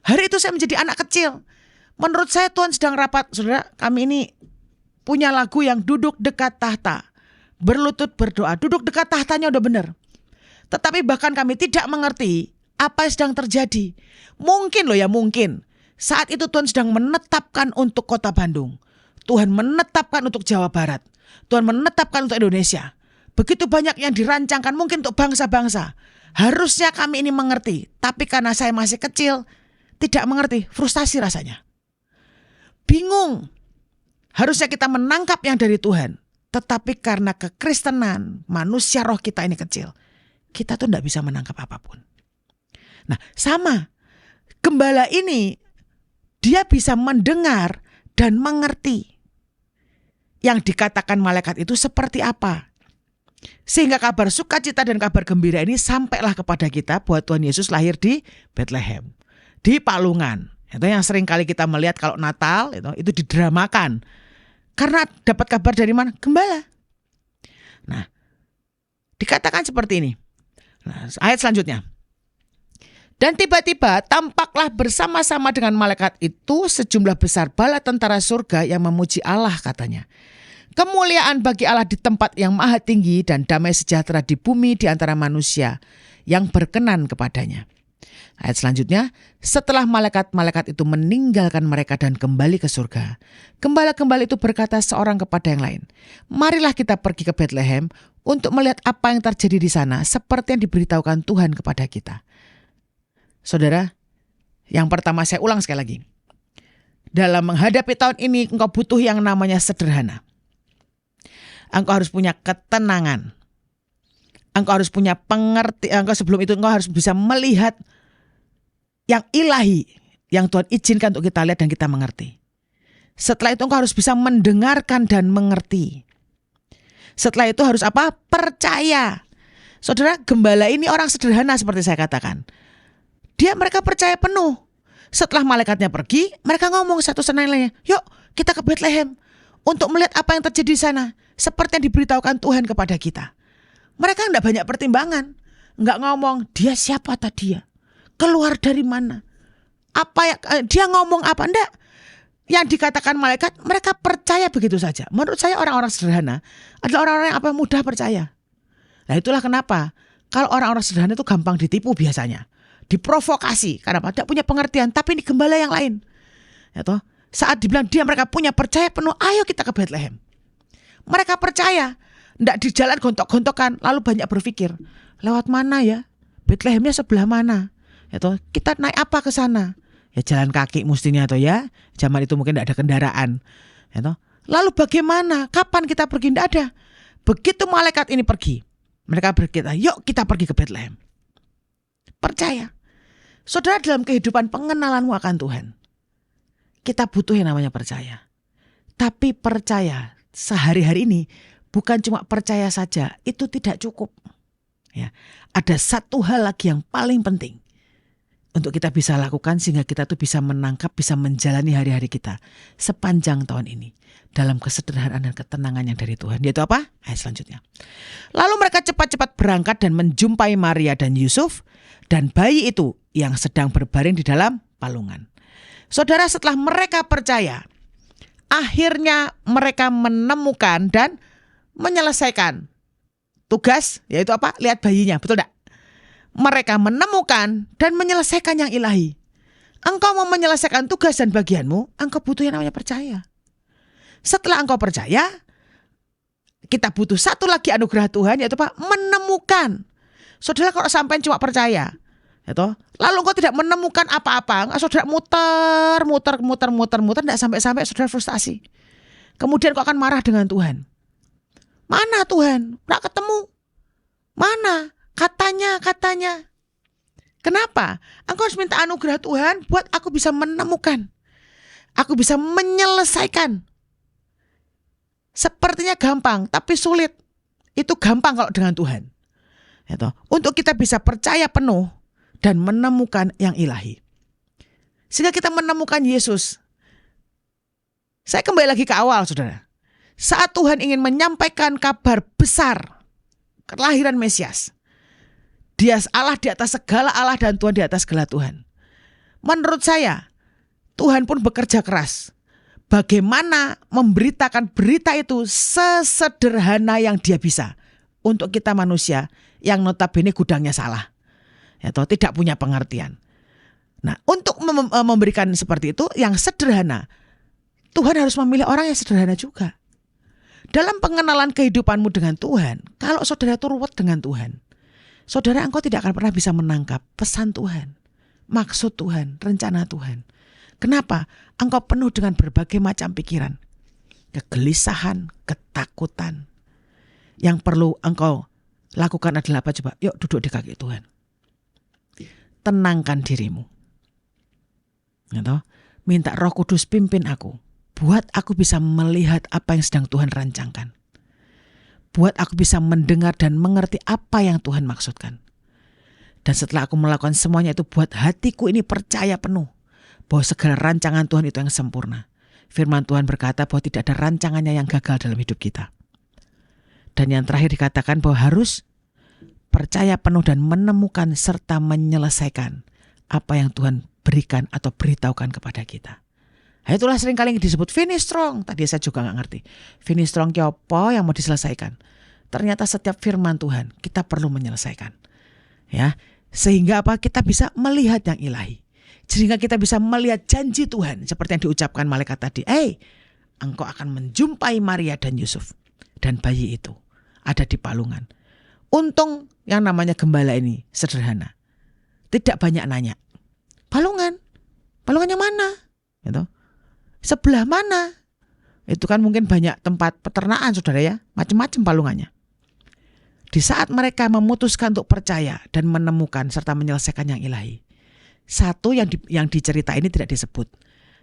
Hari itu saya menjadi anak kecil. Menurut saya Tuhan sedang rapat. Saudara, kami ini punya lagu yang duduk dekat tahta, berlutut berdoa. Duduk dekat tahtanya udah benar. Tetapi bahkan kami tidak mengerti apa yang sedang terjadi. Mungkin loh ya, mungkin. Saat itu Tuhan sedang menetapkan untuk kota Bandung. Tuhan menetapkan untuk Jawa Barat. Tuhan menetapkan untuk Indonesia. Begitu banyak yang dirancangkan mungkin untuk bangsa-bangsa. Harusnya kami ini mengerti. Tapi karena saya masih kecil, tidak mengerti, frustasi rasanya. Bingung. Harusnya kita menangkap yang dari Tuhan. Tetapi karena kekristenan, manusia roh kita ini kecil, kita tuh tidak bisa menangkap apapun. Nah, sama. Gembala ini, dia bisa mendengar dan mengerti yang dikatakan malaikat itu seperti apa. Sehingga kabar sukacita dan kabar gembira ini sampailah kepada kita bahwa Tuhan Yesus lahir di Bethlehem, di Palungan. Itu yang sering kali kita melihat kalau Natal itu didramakan. Karena dapat kabar dari mana? Gembala. Nah, dikatakan seperti ini. Nah, ayat selanjutnya. Dan tiba-tiba tampaklah bersama-sama dengan malaikat itu sejumlah besar bala tentara surga yang memuji Allah, katanya. Kemuliaan bagi Allah di tempat yang maha tinggi dan damai sejahtera di bumi di antara manusia yang berkenan kepadanya. Ayat selanjutnya, setelah malaikat-malaikat itu meninggalkan mereka dan kembali ke surga, gembala-gembala itu berkata seorang kepada yang lain, marilah kita pergi ke Bethlehem untuk melihat apa yang terjadi di sana seperti yang diberitahukan Tuhan kepada kita. Saudara, yang pertama saya ulang sekali lagi. Dalam menghadapi tahun ini engkau butuh yang namanya sederhana. Engkau harus punya ketenangan. Engkau harus punya pengertian. Sebelum itu engkau harus bisa melihat yang ilahi, yang Tuhan izinkan untuk kita lihat dan kita mengerti. Setelah itu engkau harus bisa mendengarkan dan mengerti. Setelah itu harus apa? Percaya. Saudara, gembala ini orang sederhana seperti saya katakan. Mereka percaya penuh. Setelah malaikatnya pergi, mereka ngomong satu sama lainnya, yuk kita ke Bethlehem untuk melihat apa yang terjadi di sana. Seperti yang diberitahukan Tuhan kepada kita. Mereka enggak banyak pertimbangan. Enggak ngomong, dia siapa tadi ya? Keluar dari mana? Dia ngomong apa? Enggak. Yang dikatakan malaikat, mereka percaya begitu saja. Menurut saya orang-orang sederhana adalah orang-orang yang mudah percaya. Nah, itulah kenapa kalau orang-orang sederhana itu gampang ditipu biasanya. Diprovokasi. Karena tidak punya pengertian. Tapi ini gembala yang lain. Ya toh? Saat dibilang mereka punya percaya penuh, ayo kita ke Bethlehem. Mereka percaya. Tidak di jalan gontok-gontokan. Lalu banyak berpikir, lewat mana ya? Bethlehemnya sebelah mana? Ya toh, kita naik apa ke sana? Ya jalan kaki mestinya toh ya. Zaman itu mungkin tidak ada kendaraan. Ya toh. Lalu bagaimana? Kapan kita pergi? Tidak ada. Begitu malaikat ini pergi, mereka berkata, yuk kita pergi ke Bethlehem. Percaya. Saudara, dalam kehidupan pengenalanmu akan Tuhan, kita butuh yang namanya percaya. Tapi percaya sehari-hari ini bukan cuma percaya saja, itu tidak cukup. Ya, ada satu hal lagi yang paling penting untuk kita bisa lakukan sehingga kita tuh bisa menangkap, bisa menjalani hari-hari kita sepanjang tahun ini dalam kesederhanaan dan ketenangan yang dari Tuhan. Yaitu apa? Ayat selanjutnya. Lalu mereka cepat-cepat berangkat dan menjumpai Maria dan Yusuf dan bayi itu yang sedang berbaring di dalam palungan. Saudara, setelah mereka percaya, akhirnya mereka menemukan dan menyelesaikan tugas, yaitu apa? Lihat bayinya, betul tidak? Mereka menemukan dan menyelesaikan yang ilahi. Engkau mau menyelesaikan tugas dan bagianmu, engkau butuh yang namanya percaya. Setelah engkau percaya, kita butuh satu lagi anugerah Tuhan, yaitu apa? Menemukan. Saudara, kalau sampai cuma percaya, lalu engkau tidak menemukan apa-apa, saudara muter, tidak sampai-sampai saudara frustasi. Kemudian kau akan marah dengan Tuhan. Mana Tuhan? Nggak ketemu. Mana? Katanya. Kenapa? Engkau harus minta anugerah Tuhan buat aku bisa menemukan. Aku bisa menyelesaikan. Sepertinya gampang, tapi sulit. Itu gampang kalau dengan Tuhan. Untuk kita bisa percaya penuh dan menemukan yang ilahi. Sehingga kita menemukan Yesus. Saya kembali lagi ke awal, saudara. Saat Tuhan ingin menyampaikan kabar besar kelahiran Mesias, Dia Allah di atas segala Allah dan Tuhan di atas segala Tuhan. Menurut saya, Tuhan pun bekerja keras. Bagaimana memberitakan berita itu sesederhana yang Dia bisa untuk kita manusia yang notabene gudangnya salah, atau tidak punya pengertian. Nah, untuk memberikan seperti itu yang sederhana, Tuhan harus memilih orang yang sederhana juga. Dalam pengenalan kehidupanmu dengan Tuhan, kalau saudara itu ruwet dengan Tuhan, saudara engkau tidak akan pernah bisa menangkap pesan Tuhan, maksud Tuhan, rencana Tuhan. Kenapa? Engkau penuh dengan berbagai macam pikiran, kegelisahan, ketakutan. Yang perlu engkau lakukan adalah apa coba? Yuk duduk di kaki Tuhan. Tenangkan dirimu. Minta Roh Kudus pimpin aku. Buat aku bisa melihat apa yang sedang Tuhan rancangkan. Buat aku bisa mendengar dan mengerti apa yang Tuhan maksudkan. Dan setelah aku melakukan semuanya itu, buat hatiku ini percaya penuh bahwa segala rancangan Tuhan itu yang sempurna. Firman Tuhan berkata bahwa tidak ada rancangannya yang gagal dalam hidup kita. Dan yang terakhir dikatakan bahwa harus percaya penuh dan menemukan serta menyelesaikan apa yang Tuhan berikan atau beritahukan kepada kita. Nah, itulah seringkali disebut finish strong. Tadi saya juga gak ngerti. Finish strong ki apa yang mau diselesaikan. Ternyata setiap firman Tuhan kita perlu menyelesaikan. Ya, sehingga apa? Kita bisa melihat yang ilahi. Sehingga kita bisa melihat janji Tuhan seperti yang diucapkan malaikat tadi. Engkau akan menjumpai Maria dan Yusuf. Dan bayi itu ada di palungan. Untung yang namanya gembala ini sederhana. Tidak banyak nanya. Palungannya mana? Gitu. Sebelah mana? Itu kan mungkin banyak tempat peternakan, saudara ya. Macam-macam palungannya. Di saat mereka memutuskan untuk percaya dan menemukan serta menyelesaikan yang ilahi. Satu yang dicerita ini tidak disebut.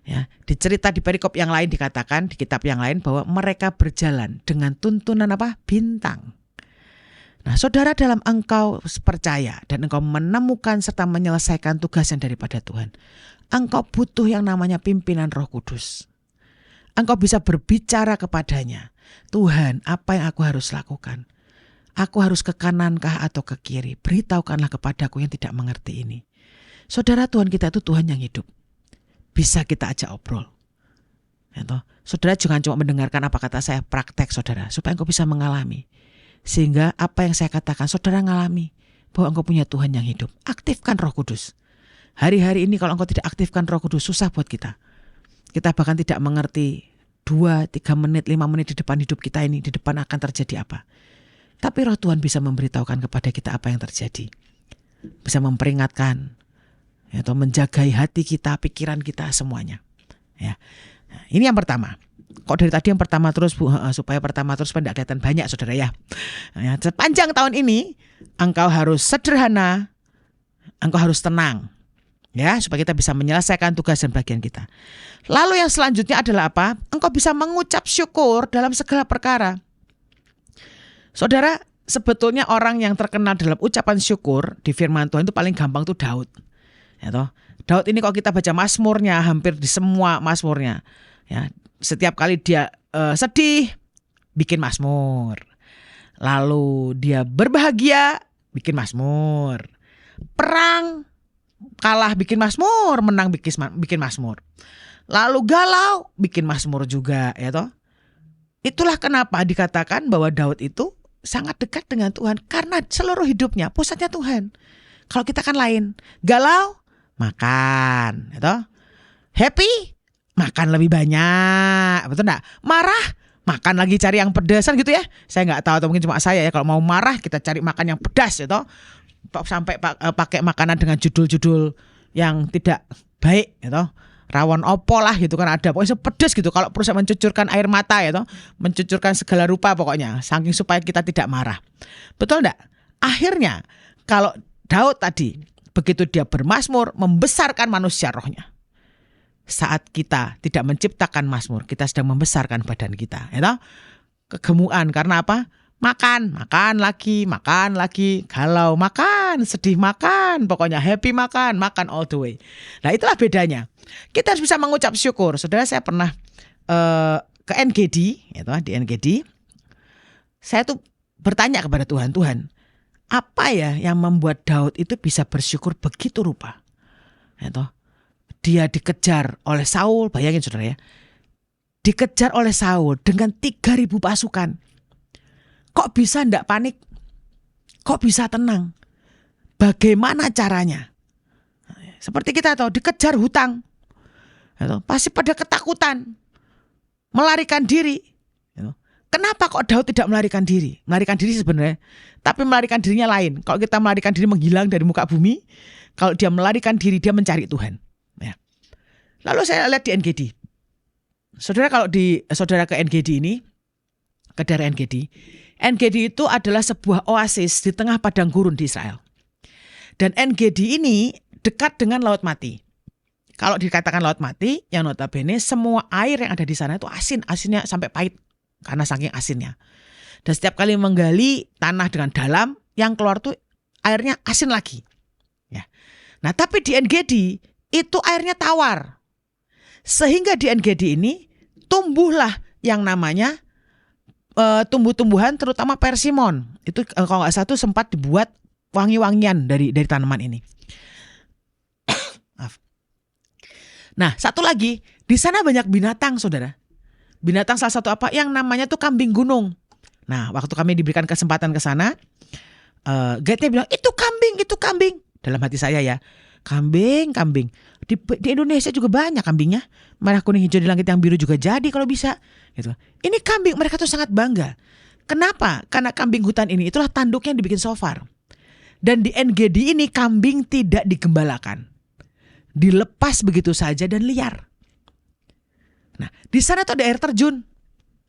Ya, dicerita di perikop yang lain dikatakan, di kitab yang lain bahwa mereka berjalan dengan tuntunan apa? Bintang. Nah, saudara, dalam engkau percaya dan engkau menemukan serta menyelesaikan tugas yang daripada Tuhan, engkau butuh yang namanya pimpinan Roh Kudus. Engkau bisa berbicara kepadanya, Tuhan, apa yang aku harus lakukan? Aku harus ke kanankah atau ke kiri? Beritahukanlah kepadaku yang tidak mengerti ini. Saudara, Tuhan kita itu Tuhan yang hidup. Bisa kita ajak obrol. Saudara jangan cuma mendengarkan apa kata saya, praktek saudara, supaya engkau bisa mengalami. Sehingga apa yang saya katakan, saudara ngalami bahwa engkau punya Tuhan yang hidup. Aktifkan Roh Kudus. Hari-hari ini kalau engkau tidak aktifkan Roh Kudus, susah buat kita. Kita bahkan tidak mengerti 2, 3 menit, 5 menit di depan hidup kita ini, di depan akan terjadi apa. Tapi Roh Tuhan bisa memberitahukan kepada kita apa yang terjadi. Bisa memperingatkan, atau menjagai hati kita, pikiran kita, semuanya. Ya. Nah, ini yang pertama. Kok dari tadi yang pertama terus, Bu? Supaya pertama terus tidak kelihatan banyak, saudara ya. Sepanjang tahun ini, engkau harus sederhana, engkau harus tenang. Ya, supaya kita bisa menyelesaikan tugas dan bagian kita. Lalu yang selanjutnya adalah apa? Engkau bisa mengucap syukur dalam segala perkara. Saudara, sebetulnya orang yang terkenal dalam ucapan syukur di firman Tuhan itu paling gampang itu Daud. Ya toh? Daud ini kalau kita baca mazmurnya, hampir di semua mazmurnya, ya, setiap kali dia sedih, bikin mazmur. Lalu dia berbahagia, bikin mazmur. Perang, kalah bikin mazmur, menang bikin mazmur. Lalu galau, bikin mazmur juga, ya toh. Itulah kenapa dikatakan bahwa Daud itu sangat dekat dengan Tuhan, karena seluruh hidupnya pusatnya Tuhan. Kalau kita kan lain, galau, makan, ya toh. Happy, makan lebih banyak, betul enggak? Marah, makan lagi cari yang pedasan gitu ya. Saya nggak tahu, atau mungkin cuma saya ya, kalau mau marah kita cari makan yang pedas, ya toh. Sampai pakai makanan dengan judul-judul yang tidak baik, ya toh. rawon opo lah gitu kan ada. Pokoknya pedes gitu kalau perlu saya mencucurkan air mata ya toh, mencucurkan segala rupa pokoknya saking supaya kita tidak marah. Betul enggak? Akhirnya kalau Daud tadi begitu dia bermazmur membesarkan manusia rohnya. Saat kita tidak menciptakan mazmur, kita sedang membesarkan badan kita, ya toh? Kegemukan karena apa? Makan lagi, galau makan, sedih makan, pokoknya happy makan all the way. Nah itulah bedanya. Kita harus bisa mengucap syukur. Saudara, saya pernah ke NGD, itu di NGD. Saya tuh bertanya kepada Tuhan, Tuhan, apa ya yang membuat Daud itu bisa bersyukur begitu rupa? Itu dia dikejar oleh Saul, bayangin saudara ya, dikejar oleh Saul dengan 3.000 pasukan. Kok bisa enggak panik? Kok bisa tenang? Bagaimana caranya? Seperti kita tahu dikejar hutang. Pasti pada ketakutan. Melarikan diri. Kenapa kok Daud tidak melarikan diri? Melarikan diri sebenarnya. Tapi melarikan dirinya lain. Kalau kita melarikan diri menghilang dari muka bumi. Kalau dia melarikan diri dia mencari Tuhan. Ya. Lalu saya lihat di NGD. Saudara kalau saudara ke NGD ini. Ke daerah NGD. NGD itu adalah sebuah oasis di tengah padang gurun di Israel. Dan NGD ini dekat dengan Laut Mati. Kalau dikatakan Laut Mati, yang notabene semua air yang ada di sana itu asin, asinnya sampai pahit karena saking asinnya. Dan setiap kali menggali tanah dengan dalam, yang keluar tuh airnya asin lagi. Ya. Nah, tapi di NGD itu airnya tawar. Sehingga di NGD ini tumbuhlah yang namanya tumbuh-tumbuhan terutama persimon. Itu kalau nggak salah itu sempat dibuat wangi-wangian dari tanaman ini. Nah, satu lagi, di sana banyak binatang, saudara. Binatang salah satu apa? Yang namanya tuh kambing gunung. Nah, waktu kami diberikan kesempatan ke sana, guide-nya bilang, itu kambing. Dalam hati saya ya, kambing. Di Indonesia juga banyak kambingnya. Merah, kuning, hijau, di langit yang biru juga jadi kalau bisa. Gitu. Ini kambing, mereka tuh sangat bangga. Kenapa? Karena kambing hutan ini itulah tanduknya yang dibikin shofar. Dan di NGD ini kambing tidak digembalakan. Dilepas begitu saja dan liar. Nah, di sana tuh ada air terjun.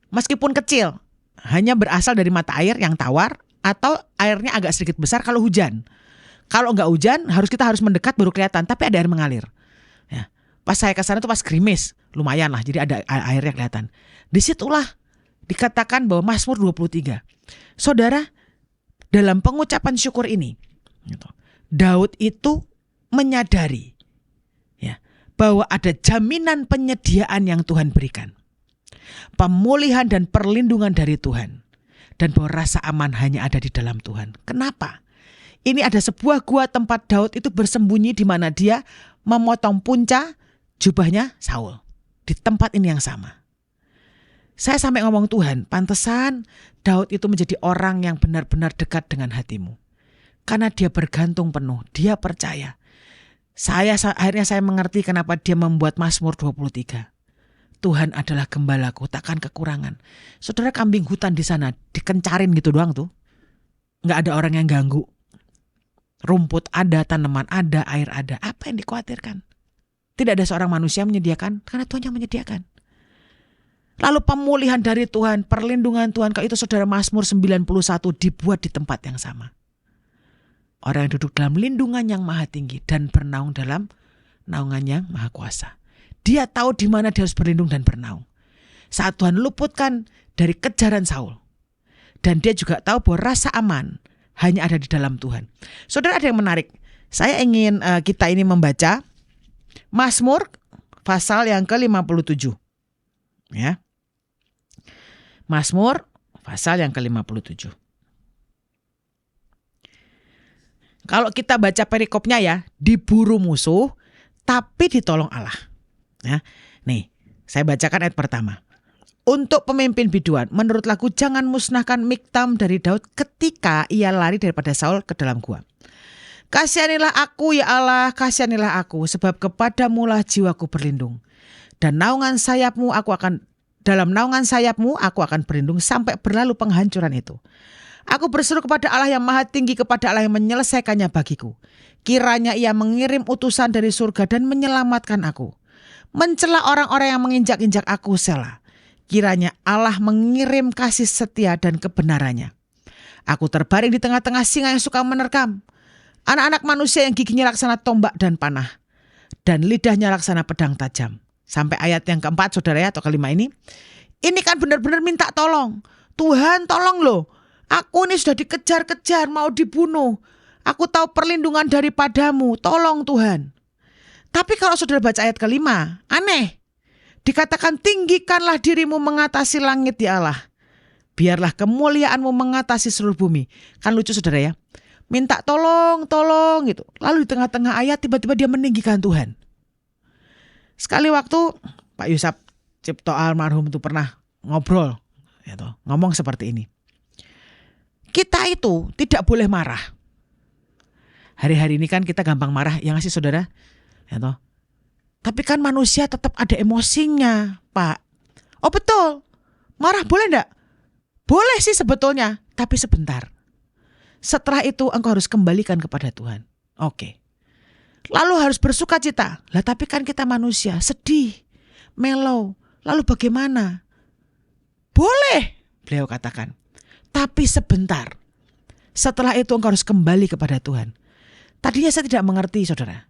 Meskipun kecil, hanya berasal dari mata air yang tawar atau airnya agak sedikit besar kalau hujan. Kalau nggak hujan, kita harus mendekat baru kelihatan, tapi ada air mengalir. Ya. Pas saya ke sana tuh pas gerimis, lumayan lah, jadi ada airnya kelihatan. Disitulah dikatakan bahwa Mazmur 23. Saudara, dalam pengucapan syukur ini, Daud itu menyadari ya, bahwa ada jaminan penyediaan yang Tuhan berikan. Pemulihan dan perlindungan dari Tuhan. Dan bahwa rasa aman hanya ada di dalam Tuhan. Kenapa? Ini ada sebuah gua tempat Daud itu bersembunyi di mana dia memotong punca jubahnya Saul. Di tempat ini yang sama. Saya sampai ngomong, Tuhan, pantesan Daud itu menjadi orang yang benar-benar dekat dengan hatimu. Karena dia bergantung penuh, dia percaya. Akhirnya saya mengerti kenapa dia membuat Mazmur 23. Tuhan adalah gembalaku, takkan kekurangan. Saudara, kambing hutan di sana dikencarin gitu doang tuh. Nggak ada orang yang ganggu. Rumput ada, tanaman ada, air ada. Apa yang dikhawatirkan? Tidak ada seorang manusia menyediakan, karena Tuhan yang menyediakan. Lalu pemulihan dari Tuhan, perlindungan Tuhan. Kalau itu saudara, Mazmur 91 dibuat di tempat yang sama. Orang yang duduk dalam lindungan yang maha tinggi dan bernaung dalam naungan yang maha kuasa. Dia tahu di mana dia harus berlindung dan bernaung. Saat Tuhan luputkan dari kejaran Saul. Dan dia juga tahu bahwa rasa aman hanya ada di dalam Tuhan. Saudara, ada yang menarik. Saya ingin kita ini membaca Mazmur pasal yang ke-57. Ya. Mazmur pasal yang ke-57. Kalau kita baca perikopnya ya, diburu musuh tapi ditolong Allah. Ya. Nih, saya bacakan ayat pertama. Untuk pemimpin biduan, menurut lagu jangan musnahkan Miktam dari Daud ketika ia lari daripada Saul ke dalam gua. Kasihanilah aku ya Allah, kasihanilah aku, sebab kepadamulah jiwaku berlindung. Dan dalam naungan sayapmu aku akan berlindung sampai berlalu penghancuran itu. Aku berseru kepada Allah yang maha tinggi, kepada Allah yang menyelesaikannya bagiku. Kiranya ia mengirim utusan dari surga dan menyelamatkan aku. mencela orang-orang yang menginjak-injak aku, Selah. Kiranya Allah mengirim kasih setia dan kebenarannya. Aku terbaring di tengah-tengah singa yang suka menerkam. Anak-anak manusia yang giginya laksana tombak dan panah. Dan lidahnya laksana pedang tajam. Sampai ayat yang keempat, saudara ya, atau kelima ini. Ini kan benar-benar minta tolong. Tuhan tolong loh. Aku ini sudah dikejar-kejar, mau dibunuh. Aku tahu perlindungan daripadamu. Tolong Tuhan. Tapi kalau saudara baca ayat kelima, aneh. Dikatakan tinggikanlah dirimu mengatasi langit ya Allah. Biarlah kemuliaanmu mengatasi seluruh bumi. Kan lucu saudara ya. Minta tolong gitu. Lalu di tengah-tengah ayat tiba-tiba dia meninggikan Tuhan. Sekali waktu Pak Yusuf Cipto almarhum itu pernah ngobrol. Gitu, ngomong seperti ini. Kita itu tidak boleh marah. Hari-hari ini kan kita gampang marah, ya nggak sih saudara? Gitu. Tapi kan manusia tetap ada emosinya, Pak. Oh betul, marah boleh enggak? Boleh sih sebetulnya, tapi sebentar. Setelah itu engkau harus kembalikan kepada Tuhan. Oke. Lalu harus bersuka cita. Lah tapi kan kita manusia, sedih, melow. Lalu bagaimana? Boleh, beliau katakan. Tapi sebentar. Setelah itu engkau harus kembali kepada Tuhan. Tadinya saya tidak mengerti saudara.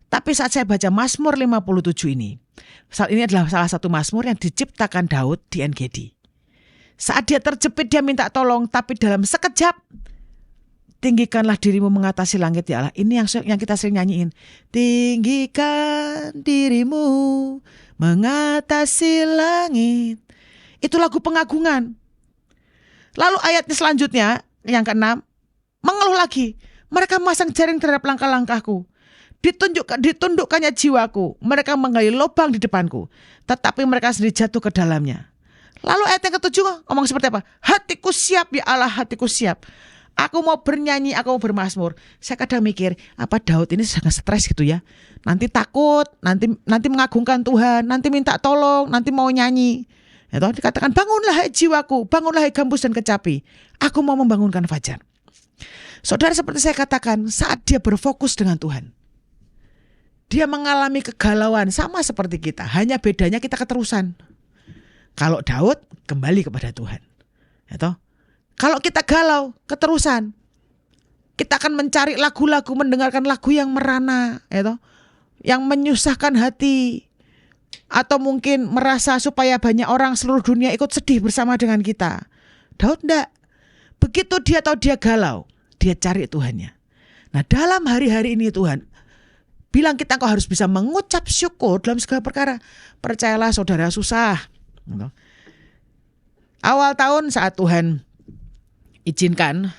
Tapi saat saya baca Mazmur 57 ini. Saat ini adalah salah satu Mazmur yang diciptakan Daud di NGD. Saat dia terjepit dia minta tolong. Tapi dalam sekejap. Tinggikanlah dirimu mengatasi langit ya Allah. Ini yang kita sering nyanyiin. Tinggikan dirimu mengatasi langit. Itu lagu pengagungan. Lalu ayatnya selanjutnya yang ke-6. Mengeluh lagi. Mereka memasang jaring terhadap langkah-langkahku. Ditundukkannya jiwaku. Mereka menggali lubang di depanku. Tetapi mereka sendiri jatuh ke dalamnya. Lalu ayat yang ke-7 ngomong seperti apa? Hatiku siap ya Allah, hatiku siap. Aku mau bernyanyi, aku mau bermazmur. Saya kadang mikir, apa Daud ini sangat stres gitu ya. Nanti takut, nanti mengagungkan Tuhan, nanti minta tolong, nanti mau nyanyi. Ya toh, dikatakan bangunlah hai jiwaku, bangunlah hai gambus dan kecapi. Aku mau membangunkan fajar. Saudara, seperti saya katakan, saat dia berfokus dengan Tuhan. Dia mengalami kegalauan sama seperti kita. Hanya bedanya kita keterusan. Kalau Daud kembali kepada Tuhan. Ya toh? Kalau kita galau, keterusan. Kita akan mencari lagu-lagu, mendengarkan lagu yang merana, ya toh? Yang menyusahkan hati. Atau mungkin merasa supaya banyak orang seluruh dunia ikut sedih bersama dengan kita. Daud enggak. Begitu dia tahu dia galau, dia cari Tuhannya. Nah dalam hari-hari ini Tuhan bilang kita kok harus bisa mengucap syukur dalam segala perkara. Percayalah saudara, susah. Awal tahun saat Tuhan izinkan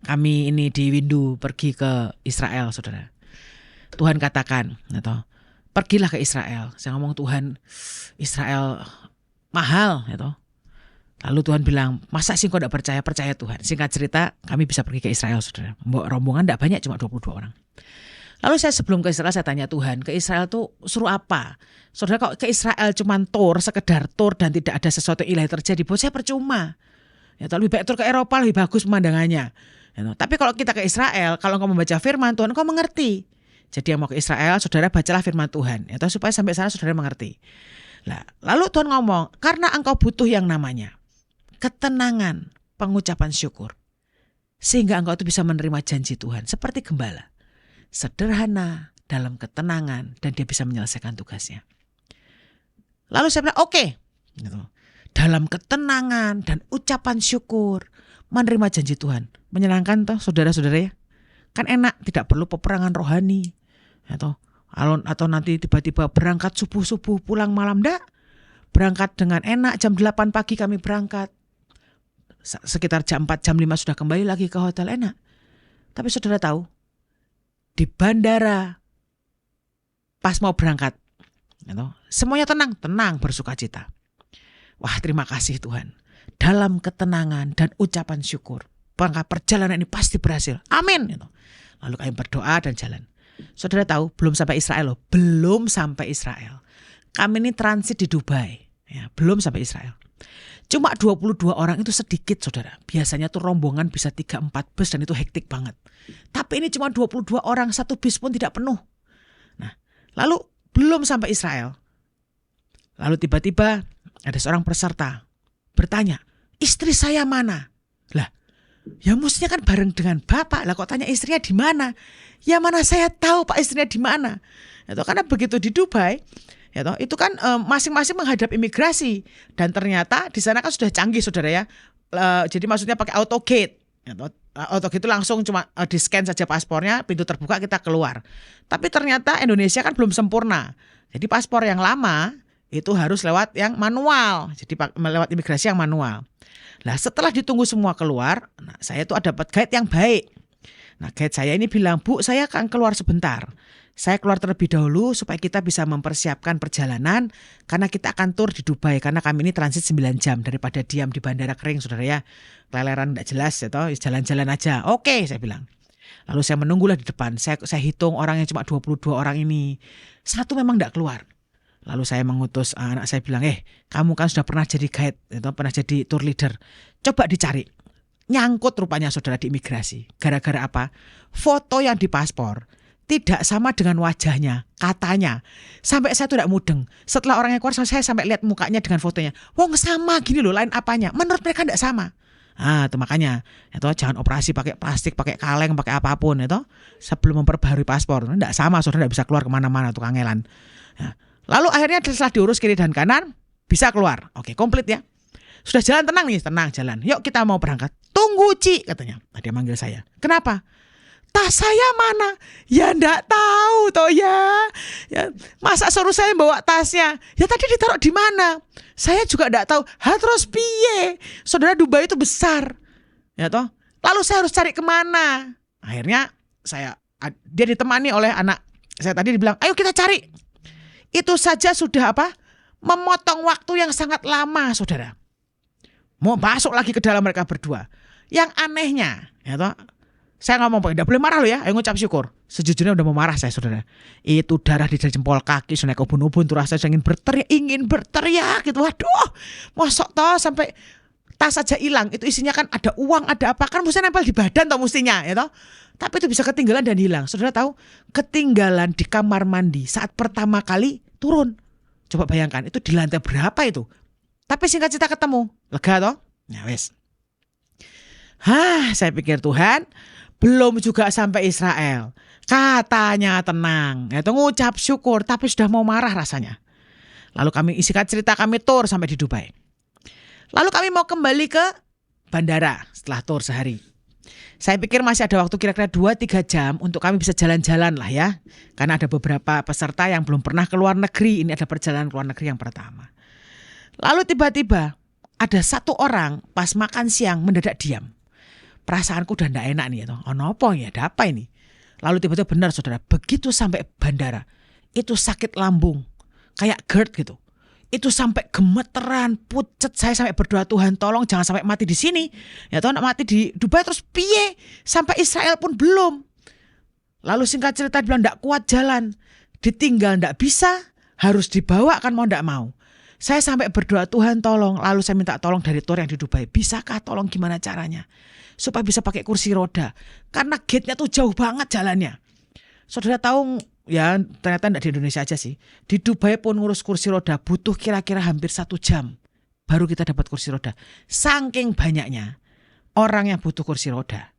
kami ini di Windu pergi ke Israel, saudara. Tuhan katakan, pergilah ke Israel. Saya ngomong Tuhan, Israel mahal, Lalu Tuhan bilang, masa sih kau tidak percaya? Percaya Tuhan. Singkat cerita, kami bisa pergi ke Israel, saudara. Rombongan tidak banyak, cuma 22 orang. Lalu saya sebelum ke Israel saya tanya Tuhan, ke Israel tuh suruh apa? Saudara, kok ke Israel cuma sekedar tur dan tidak ada sesuatu ilahi terjadi, buat saya percuma. Ya, lebih baik tur ke Eropa, lebih bagus pemandangannya. Ya, tapi kalau kita ke Israel, kalau engkau membaca firman Tuhan, engkau mengerti. Jadi yang mau ke Israel, saudara bacalah firman Tuhan, ya, supaya sampai sana saudara mengerti. Nah, lalu Tuhan ngomong, karena engkau butuh yang namanya ketenangan, pengucapan syukur, sehingga engkau itu bisa menerima janji Tuhan seperti gembala. Sederhana dalam ketenangan dan dia bisa menyelesaikan tugasnya. Lalu saya bilang oke. Dalam ketenangan dan ucapan syukur menerima janji Tuhan. Menyenangkan toh saudara-saudara ya. Kan enak, tidak perlu peperangan rohani. Atau nanti tiba-tiba berangkat subuh-subuh pulang malam enggak. Berangkat dengan enak, jam 8 pagi kami berangkat. Sekitar jam 4, jam 5 sudah kembali lagi ke hotel, enak. Tapi saudara tahu, di bandara pas mau berangkat, semuanya tenang, bersuka cita. Wah, terima kasih Tuhan. Dalam ketenangan dan ucapan syukur, perjalanan ini pasti berhasil. Amin. Lalu kami berdoa dan jalan. Saudara tahu, belum sampai Israel loh. Belum sampai Israel. Kami ini transit di Dubai. Ya, belum sampai Israel. Cuma 22 orang itu sedikit saudara. Biasanya tuh rombongan bisa 3-4 bus dan itu hektik banget. Tapi ini cuma 22 orang, satu bis pun tidak penuh. Nah, lalu belum sampai Israel. Lalu tiba-tiba ada seorang peserta bertanya, istri saya mana? Lah, ya mestinya kan bareng dengan bapak. Lah kok tanya istrinya di mana? Ya mana saya tahu pak istrinya di mana? Itu karena begitu di Dubai, ya toh, itu kan masing-masing menghadap imigrasi dan ternyata di sana kan sudah canggih saudara ya. Jadi maksudnya pakai auto gate. Ya toh, auto gate itu langsung cuma di scan saja paspornya, pintu terbuka kita keluar. Tapi ternyata Indonesia kan belum sempurna. Jadi paspor yang lama itu harus lewat yang manual. Jadi lewat imigrasi yang manual. Nah setelah ditunggu semua keluar, nah, saya tuh dapat guide yang baik. Nah guide saya ini bilang, Bu saya akan keluar sebentar. Saya keluar terlebih dahulu supaya kita bisa mempersiapkan perjalanan. Karena kita akan tur di Dubai. Karena kami ini transit 9 jam daripada diam di bandara kering saudara ya. Keleleran tidak jelas ya toh, jalan-jalan aja. Oke saya bilang. Lalu saya menunggulah di depan. Saya hitung orang yang cuma 22 orang ini. Satu memang tidak keluar. Lalu saya mengutus anak saya bilang, kamu kan sudah pernah jadi guide, pernah jadi tour leader. Coba dicari. Nyangkut rupanya saudara di imigrasi. Gara-gara apa? Foto yang di paspor tidak sama dengan wajahnya, katanya. Sampai saya tuh tidak mudeng. Setelah orangnya keluar, saya sampai lihat mukanya dengan fotonya. Wong sama gini loh, lain apanya. Menurut mereka tidak sama. Itu makanya, jangan operasi pakai plastik, pakai kaleng, pakai apapun, sebelum memperbarui paspor. Tidak sama, saudara tidak bisa keluar kemana-mana, tuh kangelan. Ya. Lalu akhirnya setelah diurus kiri dan kanan, bisa keluar. Oke, komplit ya. Sudah jalan tenang nih, tenang jalan. Yuk kita mau berangkat. Tunggu Ci, katanya. Dia manggil saya. Kenapa? Tas saya mana? Ya enggak tahu toh ya. Masa suruh saya bawa tasnya? Ya tadi ditaruh di mana? Saya juga enggak tahu. Terus piye? Saudara Dubai itu besar. Ya toh. Lalu saya harus cari kemana? Akhirnya dia ditemani oleh anak saya tadi dibilang, ayo kita cari. Itu saja sudah apa? Memotong waktu yang sangat lama, saudara. Mau masuk lagi ke dalam mereka berdua. Yang anehnya, ya toh, saya ngomong, tidak boleh marah loh ya, ayo ngucap syukur. Sejujurnya udah mau marah saya, saudara. Itu darah di jempol kaki, sudah ubun-ubun tuh rasanya ingin berteriak gitu. Waduh, mosok toh sampai tas aja hilang. Itu isinya kan ada uang, ada apa, kan mestinya nempel di badan toh mestinya, ya toh. Tapi itu bisa ketinggalan dan hilang. Saudara tahu, ketinggalan di kamar mandi saat pertama kali turun. Coba bayangkan, itu di lantai berapa itu? Tapi singkat cerita ketemu. Lega toh? Ya wes. Saya pikir Tuhan, belum juga sampai Israel. Katanya tenang. Itu ngucap syukur, tapi sudah mau marah rasanya. Lalu kami singkat cerita kami tur sampai di Dubai. Lalu kami mau kembali ke bandara setelah tur sehari. Saya pikir masih ada waktu kira-kira 2-3 jam untuk kami bisa jalan-jalan lah ya. Karena ada beberapa peserta yang belum pernah ke luar negeri. Ini ada perjalanan ke luar negeri yang pertama. Lalu tiba-tiba ada satu orang pas makan siang mendadak diam. Perasaanku udah tidak enak nih ya. Apa ya? Ada apa ini? Lalu tiba-tiba benar saudara. Begitu sampai bandara. Itu sakit lambung. Kayak GERD gitu. Itu sampai gemeteran, pucet. Saya sampai berdoa, Tuhan tolong jangan sampai mati di sini. Ya toh mati di Dubai terus piye? Sampai Israel pun belum. Lalu singkat cerita bilang tidak kuat jalan. Ditinggal tidak bisa. Harus dibawa kan mau tidak mau. Saya sampai berdoa, Tuhan tolong. Lalu saya minta tolong dari tour yang di Dubai. Bisakah tolong gimana caranya? Supaya bisa pakai kursi roda. Karena gate-nya tuh jauh banget jalannya. Saudara tahu ya ternyata tidak di Indonesia aja sih. Di Dubai pun ngurus kursi roda butuh kira-kira hampir 1 jam. Baru kita dapat kursi roda. Saking banyaknya orang yang butuh kursi roda.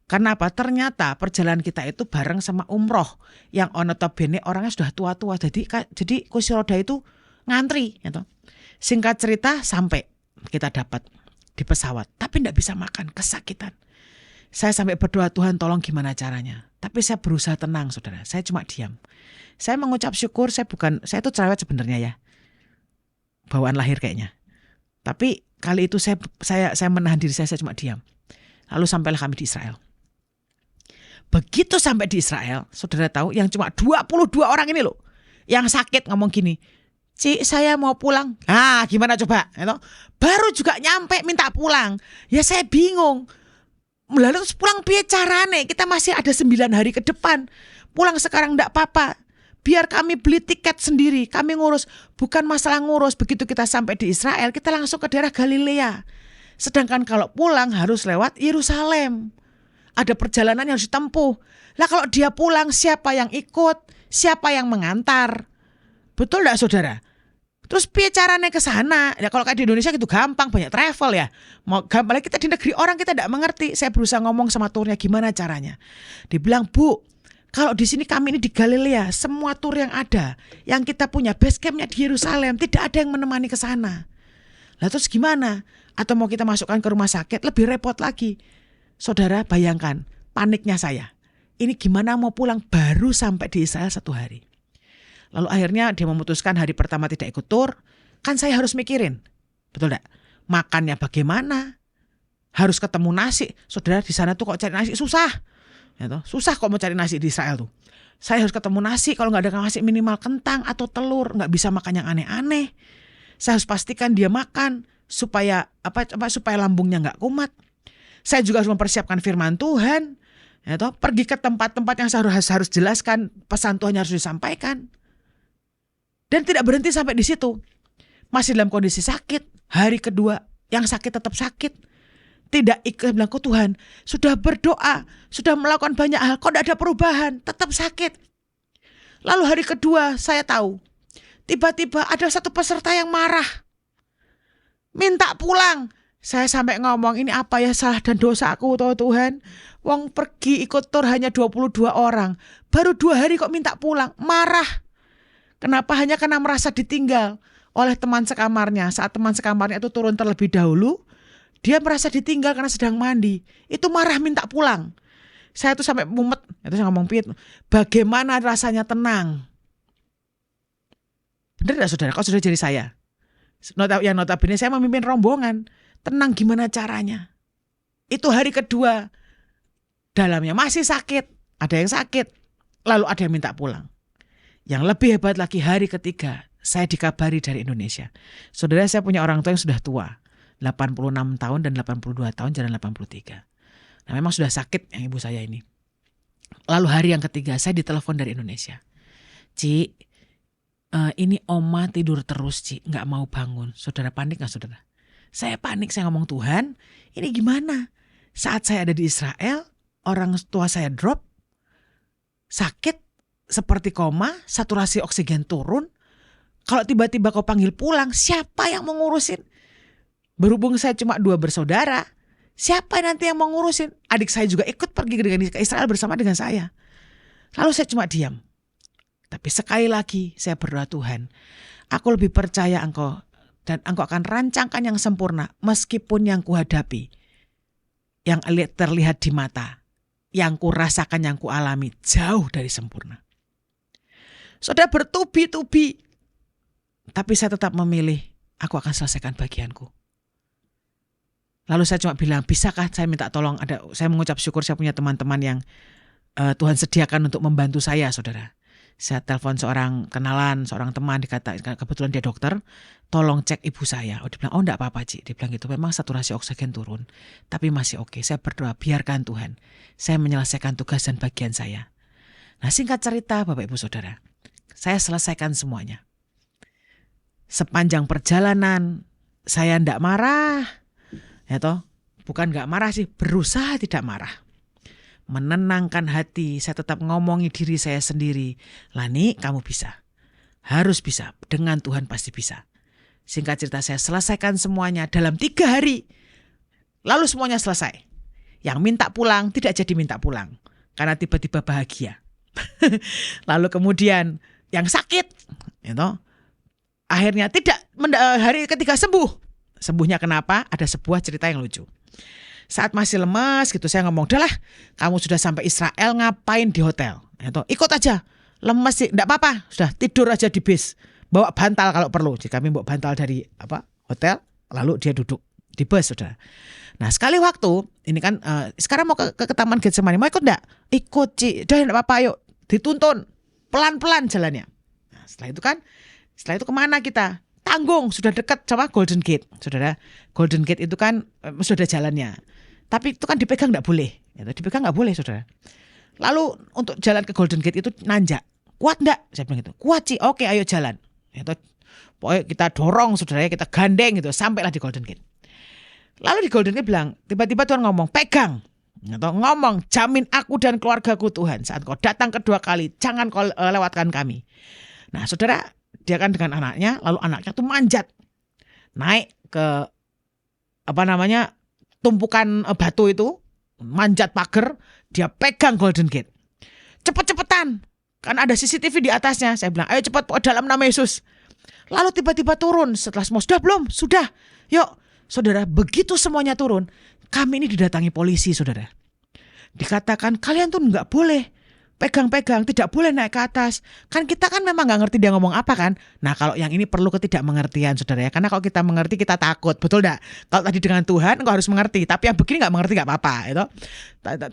Karena apa? Ternyata perjalanan kita itu bareng sama umroh. Yang notabene orangnya sudah tua-tua. Jadi kursi roda itu ngantri. Gitu. Singkat cerita sampai kita dapat di pesawat. Tapi tidak bisa makan, kesakitan. Saya sampai berdoa, Tuhan tolong gimana caranya. Tapi saya berusaha tenang saudara. Saya cuma diam. Saya mengucap syukur, saya itu cerewet sebenarnya ya. Bawaan lahir kayaknya. Tapi kali itu saya menahan diri saya cuma diam. Lalu sampailah kami di Israel. Begitu sampai di Israel, saudara tahu yang cuma 22 orang ini loh. Yang sakit ngomong gini, Ci saya mau pulang. Gimana coba? Baru juga nyampe minta pulang. Ya saya bingung. Lalu terus pulang piye carane? Kita masih ada 9 hari ke depan. Pulang sekarang enggak apa-apa. Biar kami beli tiket sendiri. Kami ngurus. Bukan masalah ngurus. Begitu kita sampai di Israel, kita langsung ke daerah Galilea. Sedangkan kalau pulang harus lewat Yerusalem. Ada perjalanan yang harus ditempuh. Lah kalau dia pulang siapa yang ikut? Siapa yang mengantar? Betul enggak saudara? Terus piye caranya ke sana? Ya kalau kayak di Indonesia gitu gampang, banyak travel ya. Mau gampang lagi kita di negeri orang kita tidak mengerti. Saya berusaha ngomong sama turnya gimana caranya. Dibilang, "Bu, kalau di sini kami ini di Galilea, semua tur yang ada, yang kita punya base campnya di Yerusalem, tidak ada yang menemani ke sana." Lah terus gimana? Atau mau kita masukkan ke rumah sakit, lebih repot lagi. Saudara bayangkan paniknya saya. Ini gimana mau pulang baru sampai di Israel 1 hari. Lalu akhirnya dia memutuskan hari pertama tidak ikut tur. Kan saya harus mikirin, betul enggak? Makannya bagaimana? Harus ketemu nasi. Saudara di sana tuh kok cari nasi susah. Ya toh? Susah kok mau cari nasi di Israel tuh. Saya harus ketemu nasi, kalau nggak ada nasi minimal kentang atau telur. Nggak bisa makan yang aneh-aneh. Saya harus pastikan dia makan supaya supaya lambungnya nggak kumat. Saya juga harus mempersiapkan firman Tuhan. Ya toh? Pergi ke tempat-tempat yang harus jelaskan, pesan Tuhan harus disampaikan. Dan tidak berhenti sampai di situ. Masih dalam kondisi sakit. Hari kedua yang sakit tetap sakit. Tidak ikut bilang, "Kok Tuhan sudah berdoa, sudah melakukan banyak hal, kok tidak ada perubahan, tetap sakit." Lalu hari kedua saya tahu. Tiba-tiba ada satu peserta yang marah. Minta pulang. Saya sampai ngomong, ini apa ya salah dan dosaku toh Tuhan. Wong pergi ikut tur hanya 22 orang. Baru 2 hari kok minta pulang. Marah. Kenapa? Hanya karena merasa ditinggal oleh teman sekamarnya. Saat teman sekamarnya itu turun terlebih dahulu, dia merasa ditinggal karena sedang mandi. Itu marah minta pulang. Saya tuh sampai mumet. Itu saya ngomong, "Pit, bagaimana rasanya tenang?" Benar tidak saudara? Kau sudah jadi saya. Yang notabene saya memimpin rombongan. Tenang gimana caranya? Itu hari kedua. Dalamnya masih sakit. Ada yang sakit. Lalu ada yang minta pulang. Yang lebih hebat lagi hari ketiga, saya dikabari dari Indonesia. Saudara, saya punya orang tua yang sudah tua. 86 tahun dan 82 tahun, jalan 83. Nah memang sudah sakit yang ibu saya ini. Lalu hari yang ketiga, saya ditelepon dari Indonesia. "Ci, ini oma tidur terus, Ci, gak mau bangun." Saudara panik gak saudara? Saya panik, saya ngomong, "Tuhan, ini gimana? Saat saya ada di Israel, orang tua saya drop, sakit, seperti koma, saturasi oksigen turun. Kalau tiba-tiba kau panggil pulang, siapa yang mau ngurusin? Berhubung saya cuma 2 bersaudara, siapa nanti yang mau ngurusin?" Adik saya juga ikut pergi ke Israel bersama dengan saya. Lalu saya cuma diam. Tapi sekali lagi saya berdoa, "Tuhan, aku lebih percaya Engkau dan Engkau akan rancangkan yang sempurna meskipun yang kuhadapi, yang terlihat di mata, yang kurasakan, yang kualami jauh dari sempurna." Saudara bertubi-tubi. Tapi saya tetap memilih, aku akan selesaikan bagianku. Lalu saya cuma bilang, "Bisakah saya minta tolong?" Saya mengucap syukur saya punya teman-teman yang Tuhan sediakan untuk membantu saya, saudara. Saya telepon seorang kenalan, seorang teman, dikata kebetulan dia dokter, "Tolong cek ibu saya." Dia bilang, "Oh enggak apa-apa, Ci." Dia bilang gitu, "Memang saturasi oksigen turun, tapi masih oke." Saya berdoa, biarkan Tuhan. Saya menyelesaikan tugas dan bagian saya. Nah singkat cerita Bapak Ibu Saudara, saya selesaikan semuanya. Sepanjang perjalanan saya enggak marah. Ya toh, bukan enggak marah sih, berusaha tidak marah. Menenangkan hati, saya tetap ngomongi diri saya sendiri. "Lani, kamu bisa. Harus bisa. Dengan Tuhan pasti bisa." Singkat cerita saya selesaikan semuanya dalam 3 hari. Lalu semuanya selesai. Yang minta pulang tidak jadi minta pulang. Karena tiba-tiba bahagia. Lalu kemudian yang sakit, you know, akhirnya hari ketiga sembuh. Sembuhnya kenapa? Ada sebuah cerita yang lucu. Saat masih lemas gitu saya ngomong, "Udahlah, kamu sudah sampai Israel, ngapain di hotel? Ikut aja. Lemes sih, enggak apa-apa. Sudah tidur aja di bis. Bawa bantal kalau perlu." Jadi kami bawa bantal dari hotel, lalu dia duduk di bus, saudara. Nah sekali waktu, ini kan sekarang mau ke Taman Getsemani, mau ikut enggak? "Ikut, Ci. Udah enggak apa-apa, yuk." Dituntun pelan-pelan jalannya. Nah, setelah itu kemana kita? Tanggung, sudah dekat sama Golden Gate, saudara. Golden Gate itu kan sudah jalannya. Tapi itu kan dipegang enggak boleh. Dipegang enggak boleh, saudara. Lalu untuk jalan ke Golden Gate itu nanjak. "Kuat enggak?" Saya bilang gitu. "Kuat sih." "Oke, ayo jalan." Pokoknya kita dorong, saudara, kita gandeng gitu, sampailah di Golden Gate. Lalu di Golden Gate bilang, tiba-tiba Tuhan ngomong, "Pegang." Atau ngomong, "Jamin aku dan keluargaku Tuhan, saat kau datang kedua kali, jangan kau lewatkan kami." Nah saudara, dia kan dengan anaknya, lalu anaknya tuh manjat naik ke tumpukan batu itu, manjat pagar, dia pegang golden gate. Cepet-cepetan, kan ada CCTV di atasnya. Saya bilang, ayo cepat dalam nama Yesus. Lalu tiba-tiba turun setelah semua, sudah belum? Sudah. Yuk, saudara, begitu semuanya turun, kami ini didatangi polisi, saudara. Dikatakan kalian tuh nggak boleh pegang-pegang, tidak boleh naik ke atas. Kan kita kan memang nggak ngerti dia ngomong apa kan. Nah kalau yang ini perlu ketidakmengertian, saudara ya. Karena kalau kita mengerti kita takut, betul nggak? Kalau tadi dengan Tuhan engkau harus mengerti. Tapi yang begini nggak mengerti nggak apa-apa. Itu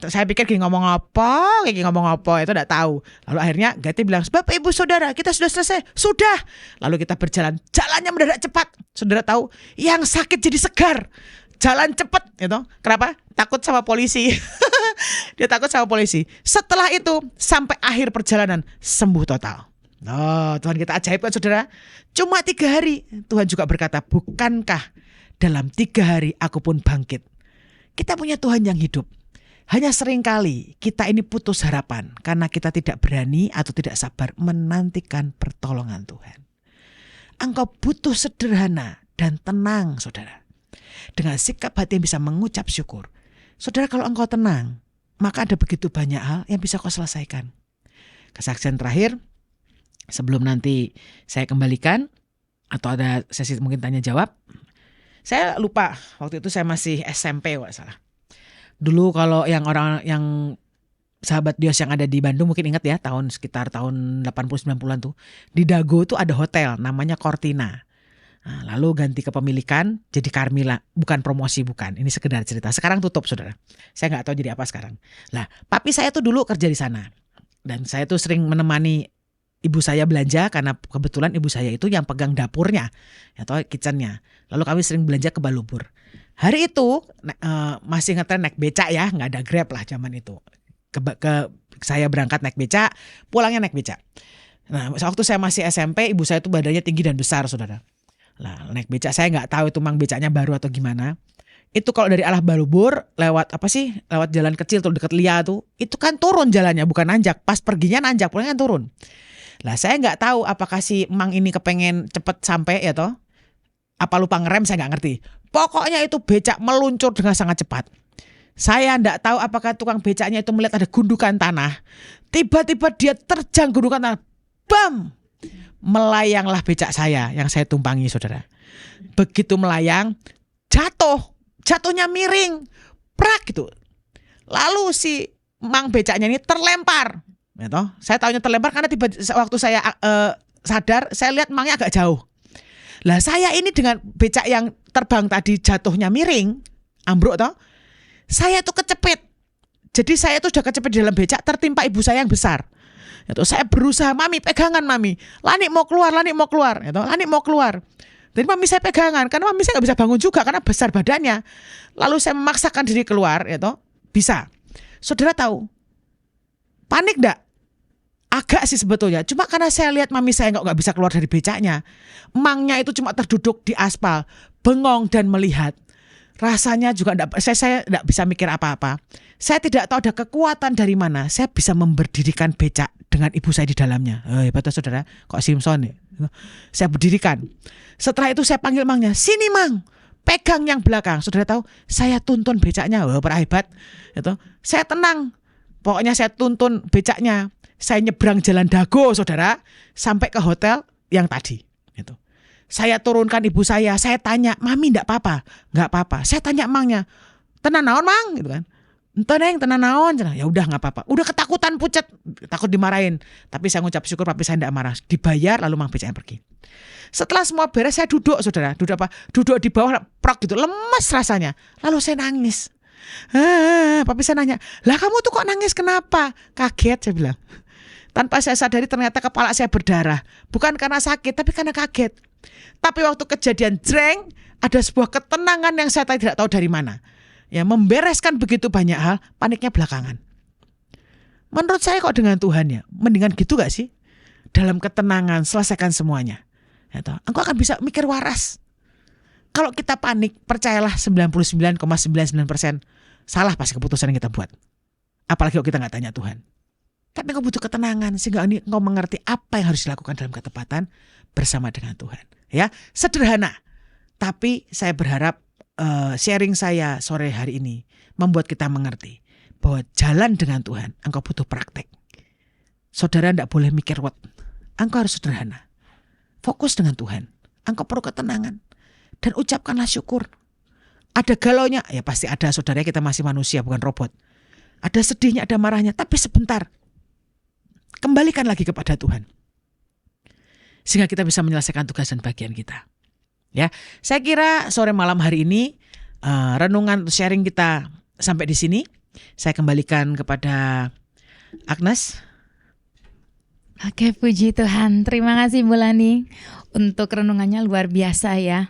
saya pikir gini ngomong apa, itu nggak tahu. Lalu akhirnya Gati bilang, Bapak Ibu Saudara kita sudah selesai. Sudah. Lalu kita berjalan, jalannya mendadak cepat. Saudara tahu, yang sakit jadi segar. Jalan cepet gitu. Kenapa? Takut sama polisi. Dia takut sama polisi. Setelah itu sampai akhir perjalanan sembuh total. Oh, Tuhan kita ajaib kan saudara. Cuma 3 hari Tuhan juga berkata, bukankah dalam 3 hari aku pun bangkit. Kita punya Tuhan yang hidup. Hanya seringkali kita ini putus harapan karena kita tidak berani atau tidak sabar menantikan pertolongan Tuhan. Engkau butuh sederhana dan tenang saudara. Dengan sikap hati yang bisa mengucap syukur. Saudara, kalau engkau tenang, maka ada begitu banyak hal yang bisa kau selesaikan. Kesaksian terakhir, sebelum nanti saya kembalikan, atau ada sesi mungkin tanya jawab. Saya lupa, waktu itu saya masih SMP kalau salah. Dulu kalau yang orang yang sahabat Dios yang ada di Bandung mungkin ingat ya, sekitar tahun 80-90an tuh. Di Dago tuh ada hotel namanya Cortina. Nah, lalu ganti kepemilikan jadi Carmila, bukan promosi, bukan. Ini sekedar cerita. Sekarang tutup saudara. Saya nggak tahu jadi apa sekarang. Lah, papi saya tuh dulu kerja di sana dan saya tuh sering menemani ibu saya belanja karena kebetulan ibu saya itu yang pegang dapurnya atau kitchennya. Lalu kami sering belanja ke Balubur. Hari itu masih ngetren naik becak ya, nggak ada Grab lah zaman itu. Saya berangkat naik becak, pulangnya naik becak. Nah, waktu saya masih SMP, ibu saya tuh badannya tinggi dan besar saudara. Nah, naik becak saya nggak tahu itu mang becaknya baru atau gimana. Itu kalau dari arah Balubur lewat lewat jalan kecil tuh dekat Lia tuh, itu kan turun jalannya bukan nanjak. Pas perginya nanjak, pulangnya kan turun. Lah saya nggak tahu apakah si mang ini kepengen cepet sampai ya toh, apa lupa ngerem saya nggak ngerti. Pokoknya itu becak meluncur dengan sangat cepat. Saya nggak tahu apakah tukang becaknya itu melihat ada gundukan tanah. Tiba-tiba dia terjang gundukan tanah, bam! Melayanglah becak saya yang saya tumpangi saudara. Begitu melayang, jatuhnya miring, prak gitu. Lalu si mang becaknya ini terlempar. Ya toh, saya tahunya terlempar karena waktu saya sadar, saya lihat mangnya agak jauh. Lah saya ini dengan becak yang terbang tadi jatuhnya miring, ambruk toh. Saya tuh kecepit. Jadi saya tuh sudah kecepit di dalam becak, tertimpa ibu saya yang besar. Itu saya berusaha, mami pegangan mami, Lani mau keluar, itu Lani mau keluar. Jadi mami saya pegangan, karena mami saya nggak bisa bangun juga karena besar badannya. Lalu saya memaksakan diri keluar, itu bisa. Saudara tahu, panik nggak? Agak sih sebetulnya, cuma karena saya lihat mami saya nggak bisa keluar dari becaknya, mangnya itu cuma terduduk di aspal, bengong dan melihat. Rasanya juga saya tidak bisa mikir apa-apa. Saya tidak tahu ada kekuatan dari mana. Saya bisa memberdirikan becak dengan ibu saya di dalamnya. Hebat saudara, kok Simpson ya. Saya berdirikan. Setelah itu saya panggil mangnya, sini mang, pegang yang belakang. Saudara tahu, saya tuntun becaknya. Hebat. Itu, saya tenang. Pokoknya saya tuntun becaknya. Saya nyebrang jalan Dago, saudara, sampai ke hotel yang tadi. Itu. Saya turunkan ibu saya tanya, mami enggak apa-apa? Enggak apa-apa. Saya tanya mangnya, tenan naon mang? Gitu kan. Ente neng tenan naon? Ya udah enggak apa-apa. Udah ketakutan pucet, takut dimarahin. Tapi saya ngucap syukur papi saya enggak marah. Dibayar lalu mang becaknya pergi. Setelah semua beres saya duduk saudara. Duduk di bawah prok gitu, lemes rasanya. Lalu saya nangis. Papi saya nanya, lah kamu tuh kok nangis kenapa? Kaget saya bilang. Tanpa saya sadari ternyata kepala saya berdarah. Bukan karena sakit tapi karena kaget. Tapi waktu kejadian jreng, ada sebuah ketenangan yang saya tidak tahu dari mana. Ya, membereskan begitu banyak hal, paniknya belakangan. Menurut saya kok dengan Tuhan ya, mendingan gitu gak sih? Dalam ketenangan selesaikan semuanya. Ya, engkau akan bisa mikir waras. Kalau kita panik, percayalah 99,99% salah pasti keputusan yang kita buat. Apalagi kalau kita gak tanya Tuhan. Tapi engkau butuh ketenangan sehingga engkau mengerti apa yang harus dilakukan dalam ketepatan bersama dengan Tuhan. Ya, sederhana. Tapi saya berharap sharing saya sore hari ini membuat kita mengerti bahwa jalan dengan Tuhan engkau butuh praktek. Saudara tidak boleh mikir what. Engkau harus sederhana. Fokus dengan Tuhan. Engkau perlu ketenangan. Dan ucapkanlah syukur. Ada galaunya, ya pasti ada, saudara, kita masih manusia bukan robot. Ada sedihnya, ada marahnya, tapi sebentar. Kembalikan lagi kepada Tuhan. Sehingga kita bisa menyelesaikan tugas dan bagian kita. Ya, saya kira sore malam hari ini renungan sharing kita sampai di sini. Saya kembalikan kepada Agnes. Oke, puji Tuhan. Terima kasih Bu Lani untuk renungannya, luar biasa ya,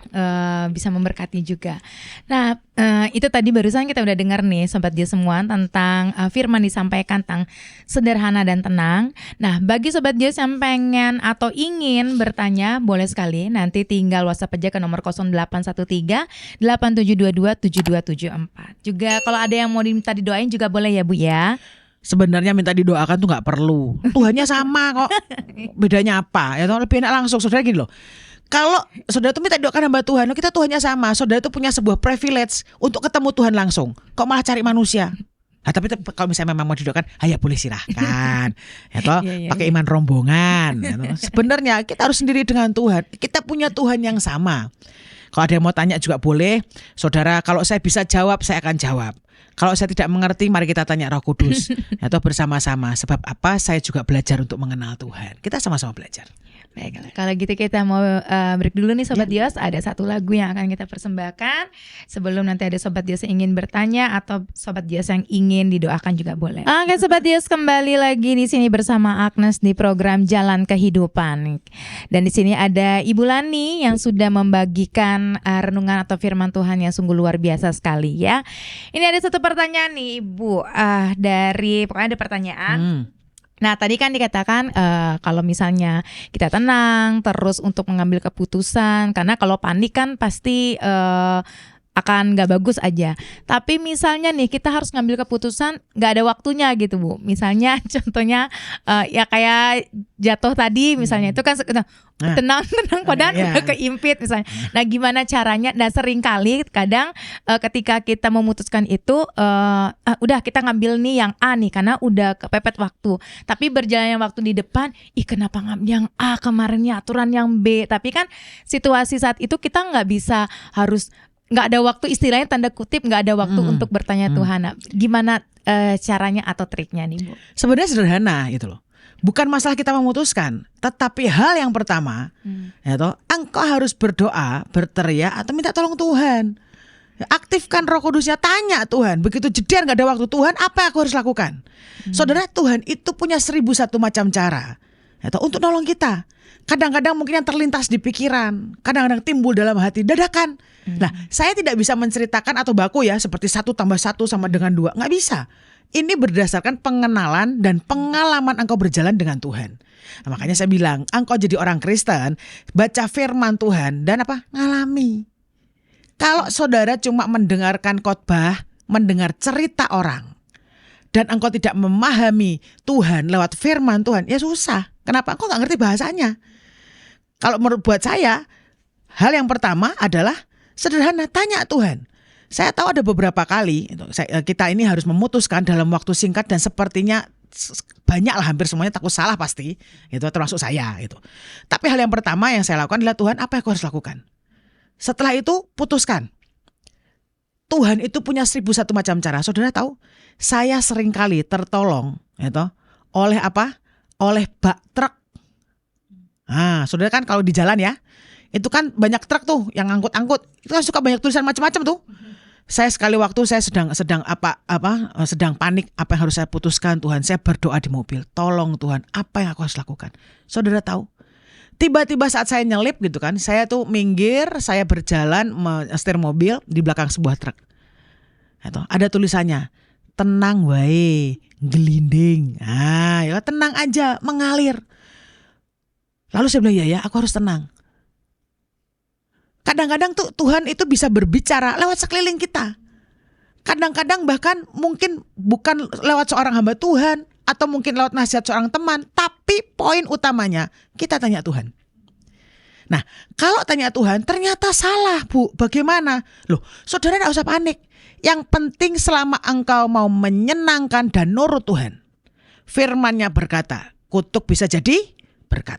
bisa memberkati juga. Nah, itu tadi barusan kita udah dengar nih Sobat Dios semua tentang firman disampaikan tentang sederhana dan tenang. Nah, bagi Sobat Dios yang pengen atau ingin bertanya, boleh sekali nanti tinggal WhatsApp aja ke nomor 0813 8722 7274. Juga kalau ada yang mau diminta didoain juga boleh ya Bu ya. Sebenarnya minta didoakan tuh nggak perlu. Tuhannya sama kok. Bedanya apa? Ya lebih enak langsung. Saudara gini loh. Kalau saudara tuh minta didoakan hamba Tuhan, kita Tuhannya sama. Saudara tuh punya sebuah privilege untuk ketemu Tuhan langsung. Kok malah cari manusia? Nah, tapi kalau misalnya memang mau didoakan, ya boleh silahkan. Ya toh, pakai iman rombongan. Ya toh. Sebenarnya kita harus sendiri dengan Tuhan. Kita punya Tuhan yang sama. Kalau ada yang mau tanya juga boleh. Saudara, kalau saya bisa jawab, saya akan jawab. Kalau saya tidak mengerti, mari kita tanya Roh Kudus atau bersama-sama. Sebab apa? Saya juga belajar untuk mengenal Tuhan. Kita sama-sama belajar. Baiklah, kalau gitu kita mau break dulu nih Sobat Dios. Ada satu lagu yang akan kita persembahkan sebelum nanti ada Sobat Dios yang ingin bertanya atau Sobat Dios yang ingin didoakan juga boleh. Oke Sobat Dios, kembali lagi di sini bersama Agnes di program Jalan Kehidupan. Dan di sini ada Ibu Lani yang sudah membagikan renungan atau firman Tuhan yang sungguh luar biasa sekali ya. Ini ada satu pertanyaan nih Ibu, pokoknya ada pertanyaan. Nah tadi kan dikatakan kalau misalnya kita tenang terus untuk mengambil keputusan, karena kalau panik kan pasti akan gak bagus aja. Tapi misalnya nih kita harus ngambil keputusan gak ada waktunya gitu Bu. Misalnya contohnya ya kayak jatuh tadi misalnya itu kan tenang padahal udah keimpit misalnya. Nah gimana caranya? Nah sering kali kadang ketika kita memutuskan itu udah kita ngambil nih yang A nih karena udah kepepet waktu. Tapi berjalannya waktu di depan, kenapa ngambil yang A kemarinnya aturan yang B. Tapi kan situasi saat itu kita nggak bisa nggak ada waktu, istilahnya tanda kutip nggak ada waktu untuk bertanya Tuhan. Nah, gimana caranya atau triknya nih Bu? Sebenarnya sederhana gitu loh. Bukan masalah kita memutuskan, tetapi hal yang pertama, ya toh, engkau harus berdoa, berteriak atau minta tolong Tuhan. Aktifkan Roh Kudusnya, tanya Tuhan. Begitu jeder nggak ada waktu, Tuhan apa yang aku harus lakukan? Saudara, Tuhan itu punya 1001 macam cara, ya toh, untuk nolong kita. Kadang-kadang mungkin yang terlintas di pikiran, kadang-kadang timbul dalam hati, dadakan. Nah, saya tidak bisa menceritakan atau baku ya, seperti 1 tambah 1 sama dengan 2, nggak bisa. Ini berdasarkan pengenalan dan pengalaman engkau berjalan dengan Tuhan. Nah, makanya saya bilang, engkau jadi orang Kristen, baca firman Tuhan dan ngalami. Kalau saudara cuma mendengarkan khotbah, mendengar cerita orang, dan engkau tidak memahami Tuhan lewat firman Tuhan, ya susah. Kenapa? Engkau nggak ngerti bahasanya. Kalau buat saya, hal yang pertama adalah sederhana, tanya Tuhan. Saya tahu ada beberapa kali kita ini harus memutuskan dalam waktu singkat dan sepertinya banyaklah, hampir semuanya takut salah pasti, itu termasuk saya itu. Tapi hal yang pertama yang saya lakukan adalah Tuhan, apa yang aku harus lakukan? Setelah itu putuskan. Tuhan itu punya 1001 macam cara. Saudara tahu, saya sering kali tertolong oleh apa? Oleh bak truk. Nah, saudara kan kalau di jalan ya, itu kan banyak truk tuh yang angkut-angkut. Itu kan suka banyak tulisan macam-macam tuh. Saya sekali waktu saya sedang panik, apa yang harus saya putuskan? Tuhan, saya berdoa di mobil. Tolong Tuhan, apa yang aku harus lakukan? Saudara tahu, tiba-tiba saat saya nyelip gitu kan, saya tuh minggir, saya berjalan setir mobil di belakang sebuah truk. Ada tulisannya, tenang wae, gelinding. Ah, ya tenang aja, mengalir. Lalu saya bilang, ya aku harus tenang. Kadang-kadang tuh Tuhan itu bisa berbicara lewat sekeliling kita. Kadang-kadang bahkan mungkin bukan lewat seorang hamba Tuhan atau mungkin lewat nasihat seorang teman, tapi poin utamanya kita tanya Tuhan. Nah, kalau tanya Tuhan ternyata salah, Bu, bagaimana? Loh, saudara tidak usah panik. Yang penting selama engkau mau menyenangkan dan nurut Tuhan. Firman-Nya berkata, kutuk bisa jadi berkat.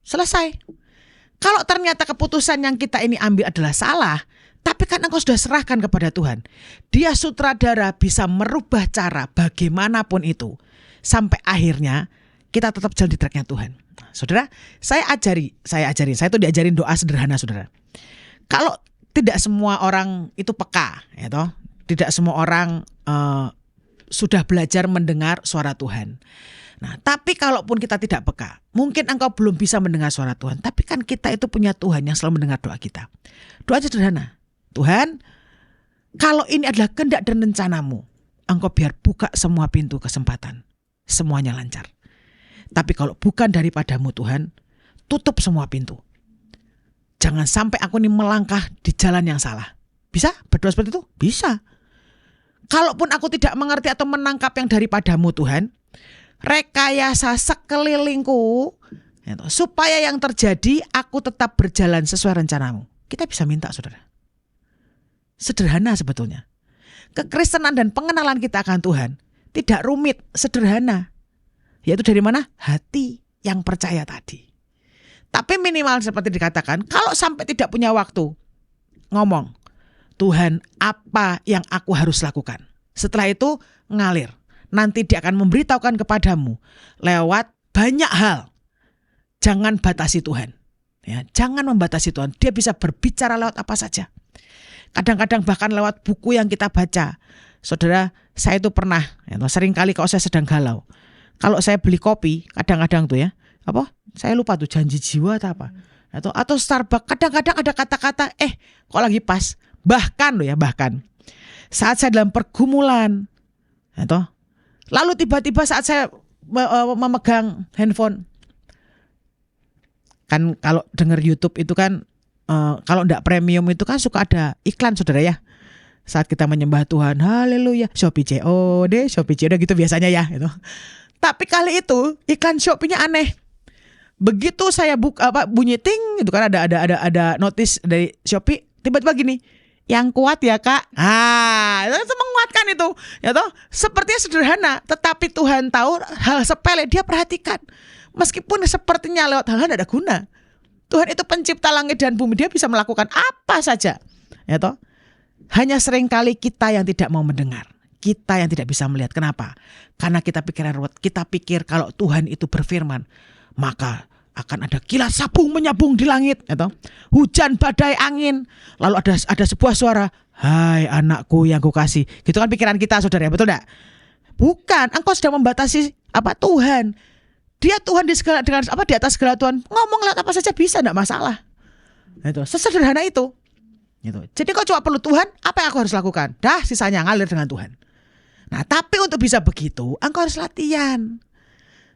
Selesai. Kalau ternyata keputusan yang kita ini ambil adalah salah, tapi kan engkau sudah serahkan kepada Tuhan. Dia sutradara bisa merubah cara bagaimanapun itu. Sampai akhirnya kita tetap jalan di tracknya Tuhan. Saudara, saya tuh diajarin doa sederhana, saudara. Kalau tidak semua orang itu peka, ya toh, tidak semua orang sudah belajar mendengar suara Tuhan. Nah, tapi kalaupun kita tidak peka, mungkin engkau belum bisa mendengar suara Tuhan. Tapi kan kita itu punya Tuhan yang selalu mendengar doa kita. Doa sederhana. Tuhan, kalau ini adalah kehendak dan rencanamu, engkau biar buka semua pintu kesempatan. Semuanya lancar. Tapi kalau bukan daripadamu Tuhan, tutup semua pintu. Jangan sampai aku ini melangkah di jalan yang salah. Bisa berdoa seperti itu? Bisa. Kalaupun aku tidak mengerti atau menangkap yang daripadamu Tuhan, rekayasa sekelilingku, supaya yang terjadi aku tetap berjalan sesuai rencanamu. Kita bisa minta, saudara. Sederhana sebetulnya. Kekristenan dan pengenalan kita akan Tuhan tidak rumit, sederhana. Yaitu dari mana? Hati yang percaya tadi. Tapi minimal seperti dikatakan, kalau sampai tidak punya waktu, ngomong, Tuhan, apa yang aku harus lakukan? Setelah itu ngalir. Nanti dia akan memberitahukan kepadamu lewat banyak hal. Jangan batasi Tuhan. Ya, jangan membatasi Tuhan. Dia bisa berbicara lewat apa saja. Kadang-kadang bahkan lewat buku yang kita baca. Saudara, saya itu pernah, sering kali kalau saya sedang galau. Kalau saya beli kopi, kadang-kadang tuh ya, saya lupa tuh janji jiwa atau apa. Atau Starbucks, kadang-kadang ada kata-kata, kok lagi pas. Bahkan saat saya dalam pergumulan, lalu tiba-tiba saat saya memegang handphone, kan kalau dengar YouTube itu kan, kalau enggak premium itu kan suka ada iklan, saudara ya. Saat kita menyembah Tuhan, haleluya, Shopee COD gitu biasanya ya. Tapi kali itu iklan Shopee-nya aneh. Begitu saya bunyi ting, itu kan ada notis dari Shopee, tiba-tiba gini, yang kuat ya kak. Itu menguatkan itu. Sepertinya sederhana, tetapi Tuhan tahu hal sepele dia perhatikan. Meskipun sepertinya lewat hal-hal tidak ada guna. Tuhan itu pencipta langit dan bumi, dia bisa melakukan apa saja. Hanya seringkali kita yang tidak mau mendengar. Kita yang tidak bisa melihat. Kenapa? Karena kita pikiran ruwet. Kita pikir kalau Tuhan itu berfirman, maka akan ada kilat sabung menyabung di langit, hujan badai angin, lalu ada sebuah suara, hai anakku yang kukasih. Gitu kan pikiran kita, saudara, betul enggak? Bukan, engkau sedang membatasi Tuhan. Dia Tuhan di atas segala Tuhan. Ngomong lewat apa saja bisa, enggak masalah. Sesederhana itu. Jadi kau cuma perlu Tuhan, apa yang aku harus lakukan? Dah, sisanya ngalir dengan Tuhan. Nah, tapi untuk bisa begitu, engkau harus latihan.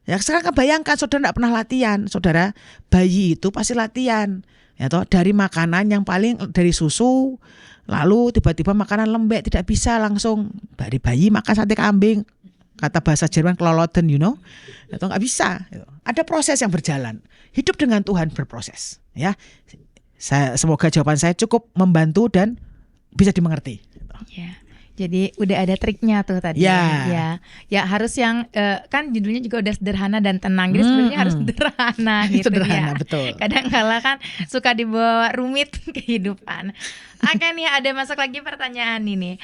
Ya, sekarang bayangkan saudara tidak pernah latihan. Saudara, bayi itu pasti latihan. Dari makanan yang paling dari susu, lalu tiba-tiba makanan lembek, tidak bisa langsung dari bayi makan sate kambing. Kata bahasa Jerman keloloten, nggak bisa. Ada proses yang berjalan. Hidup dengan Tuhan berproses. Ya, semoga jawaban saya cukup membantu dan bisa dimengerti. Ya. Jadi udah ada triknya tuh tadi. Ya harus yang kan judulnya juga udah sederhana dan tenang. Jadi sebenarnya harus sederhana gitu. Sederhana, ya. betul. Kadang-kala kan suka dibawa rumit kehidupan. Oke nih, ada masuk lagi pertanyaan ini.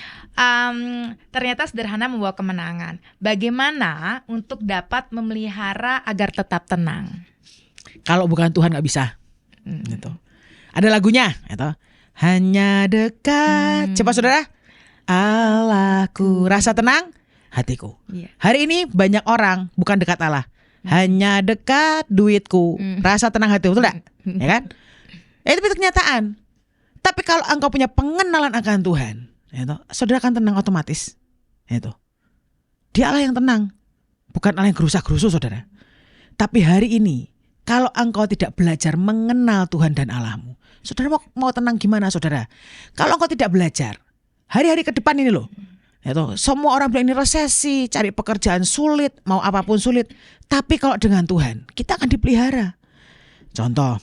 Ternyata sederhana membawa kemenangan. Bagaimana untuk dapat memelihara agar tetap tenang? Kalau bukan Tuhan nggak bisa. Ada lagunya, hanya dekat. Coba saudara. Allahku, rasa tenang hatiku. Hari ini banyak orang bukan dekat Allah, hanya dekat duitku, rasa tenang hatiku, betul enggak? Ya kan? Itu kenyataan. Tapi kalau engkau punya pengenalan akan Tuhan, saudara akan tenang otomatis. Dia Allah yang tenang, bukan Allah yang gerusak-gerusu, saudara. Tapi hari ini, kalau engkau tidak belajar mengenal Tuhan dan Allahmu, saudara mau tenang gimana, saudara? Kalau engkau tidak belajar, hari-hari ke depan ini loh, Ya toh, semua orang bilang ini resesi, cari pekerjaan sulit, mau apapun sulit. Tapi kalau dengan Tuhan, kita akan dipelihara. Contoh,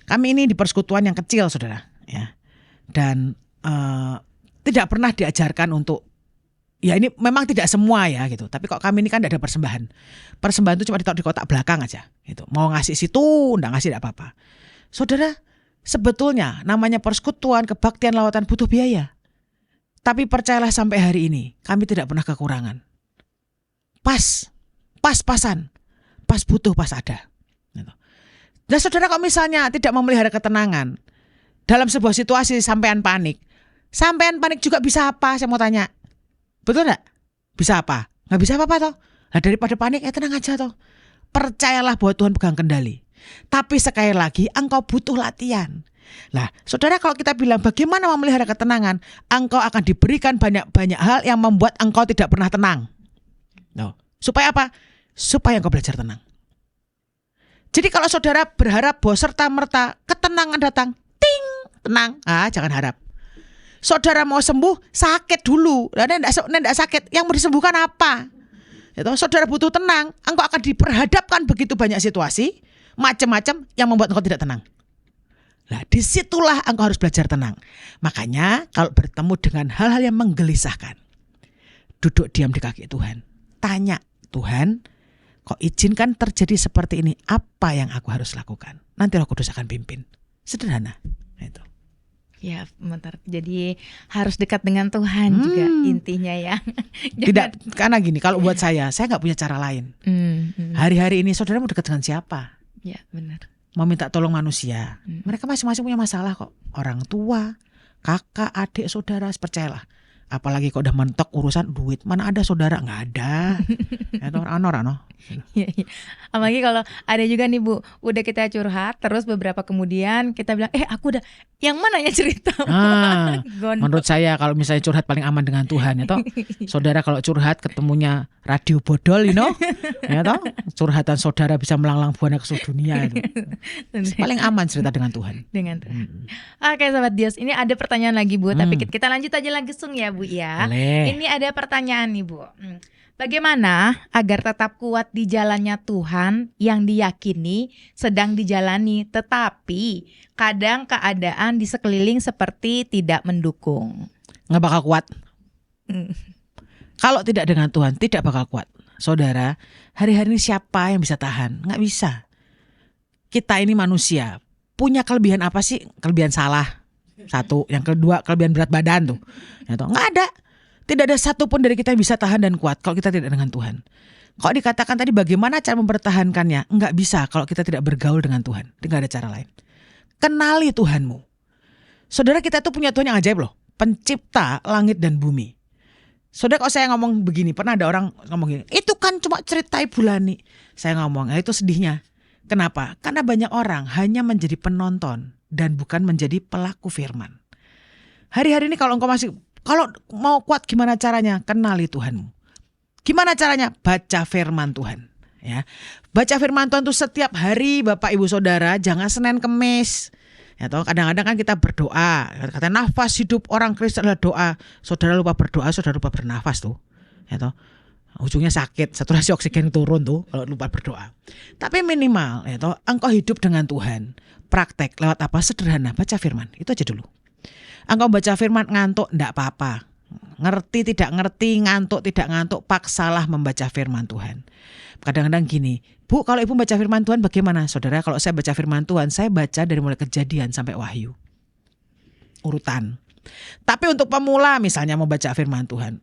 kami ini di persekutuan yang kecil, saudara, ya, dan tidak pernah diajarkan untuk, ya ini memang tidak semua ya gitu. Tapi kok kami ini kan tidak ada persembahan. Persembahan itu cuma ditaruh di kotak belakang aja. Gitu. Mau ngasih situ, enggak ngasih tidak apa-apa. Saudara, sebetulnya namanya persekutuan, kebaktian, lawatan butuh biaya. Tapi percayalah sampai hari ini kami tidak pernah kekurangan. Pas-pasan, pas butuh, pas ada. Nah saudara, kalau misalnya tidak memelihara ketenangan dalam sebuah situasi sampean panik juga bisa apa? Saya mau tanya, betul nggak? Bisa apa? Nggak bisa apa-apa toh. Nah daripada panik, tenang aja toh. Percayalah bahwa Tuhan pegang kendali. Tapi sekali lagi, engkau butuh latihan. Nah, saudara, kalau kita bilang bagaimana memelihara ketenangan, engkau akan diberikan banyak hal yang membuat engkau tidak pernah tenang. No. Supaya apa? Supaya engkau belajar tenang. Jadi kalau saudara berharap bahwa serta-merta ketenangan datang, ting, tenang, jangan harap. Saudara mau sembuh, sakit dulu. Nah, tidak sakit, yang mau disembuhkan apa? Saudara butuh tenang, engkau akan diperhadapkan begitu banyak situasi, macam-macam yang membuat engkau tidak tenang. Nah, disitulah engkau harus belajar tenang. Makanya kalau bertemu dengan hal-hal yang menggelisahkan, duduk diam di kaki Tuhan. Tanya, Tuhan, kok izinkan terjadi seperti ini? Apa yang aku harus lakukan? Nanti Roh Kudus akan pimpin. Sederhana. Itu. Ya, bentar. Jadi harus dekat dengan Tuhan juga intinya ya. Tidak, karena gini, kalau buat saya nggak punya cara lain. Hari-hari ini saudara mau dekat dengan siapa? Ya, benar. Mau minta tolong manusia. Mereka masing-masing punya masalah kok. Orang tua, kakak, adik, saudara, percayalah. Apalagi kalau udah mentok urusan duit, mana ada saudara? Nggak ada. Itu orang-orang. Iya. Apalagi kalau ada juga nih Bu, udah kita curhat, terus beberapa kemudian kita bilang, aku udah, yang mana ya cerita? Menurut saya kalau misalnya curhat paling aman dengan Tuhan, ya toh. Saudara kalau curhat ketemunya radio bodol, ya toh. Curhatan saudara bisa melanglang buana ke seluruh dunia. Itu. Paling aman cerita dengan Tuhan. Dengan Tuhan. Oke, Sobat Dios, ini ada pertanyaan lagi Bu, tapi kita lanjut aja langsung ya Bu ya. Boleh. Ini ada pertanyaan nih Bu. Bagaimana agar tetap kuat di jalannya Tuhan yang diyakini sedang dijalani, tetapi kadang keadaan di sekeliling seperti tidak mendukung? Nggak bakal kuat. Kalau tidak dengan Tuhan, tidak bakal kuat. Saudara, hari-hari ini siapa yang bisa tahan? Nggak bisa. Kita ini manusia. Punya kelebihan apa sih? Kelebihan salah. Satu. Yang kedua, kelebihan berat badan tuh. Nggak ada. Tidak ada satupun dari kita yang bisa tahan dan kuat kalau kita tidak dengan Tuhan. Kalau dikatakan tadi bagaimana cara mempertahankannya? Enggak bisa kalau kita tidak bergaul dengan Tuhan. Tidak ada cara lain. Kenali Tuhanmu. Saudara, kita tuh punya Tuhan yang ajaib loh. Pencipta langit dan bumi. Saudara, kalau saya ngomong begini, pernah ada orang ngomong gini, itu kan cuma cerita Ibu Lani. Saya ngomong, itu sedihnya. Kenapa? Karena banyak orang hanya menjadi penonton dan bukan menjadi pelaku firman. Hari-hari ini kalau mau kuat gimana caranya? Kenali Tuhanmu. Gimana caranya? Baca firman Tuhan. Ya, baca firman Tuhan itu setiap hari, Bapak Ibu Saudara, jangan Senin Kemis. Ya toh, kadang-kadang kan kita berdoa. Kata nafas hidup orang Kristen adalah doa. Saudara lupa berdoa, saudara lupa bernafas tuh. Ya toh, ujungnya sakit, saturasi oksigen turun tuh kalau lupa berdoa. Tapi minimal, ya toh, engkau hidup dengan Tuhan. Praktek lewat apa? Sederhana, baca firman. Itu aja dulu. Engkau baca firman ngantuk enggak apa-apa. Ngerti tidak ngerti, ngantuk tidak ngantuk, paksalah membaca firman Tuhan. Kadang-kadang gini, Bu, kalau Ibu baca firman Tuhan bagaimana? Saudara, kalau saya baca firman Tuhan, saya baca dari mulai Kejadian sampai Wahyu. Urutan. Tapi untuk pemula misalnya mau baca firman Tuhan,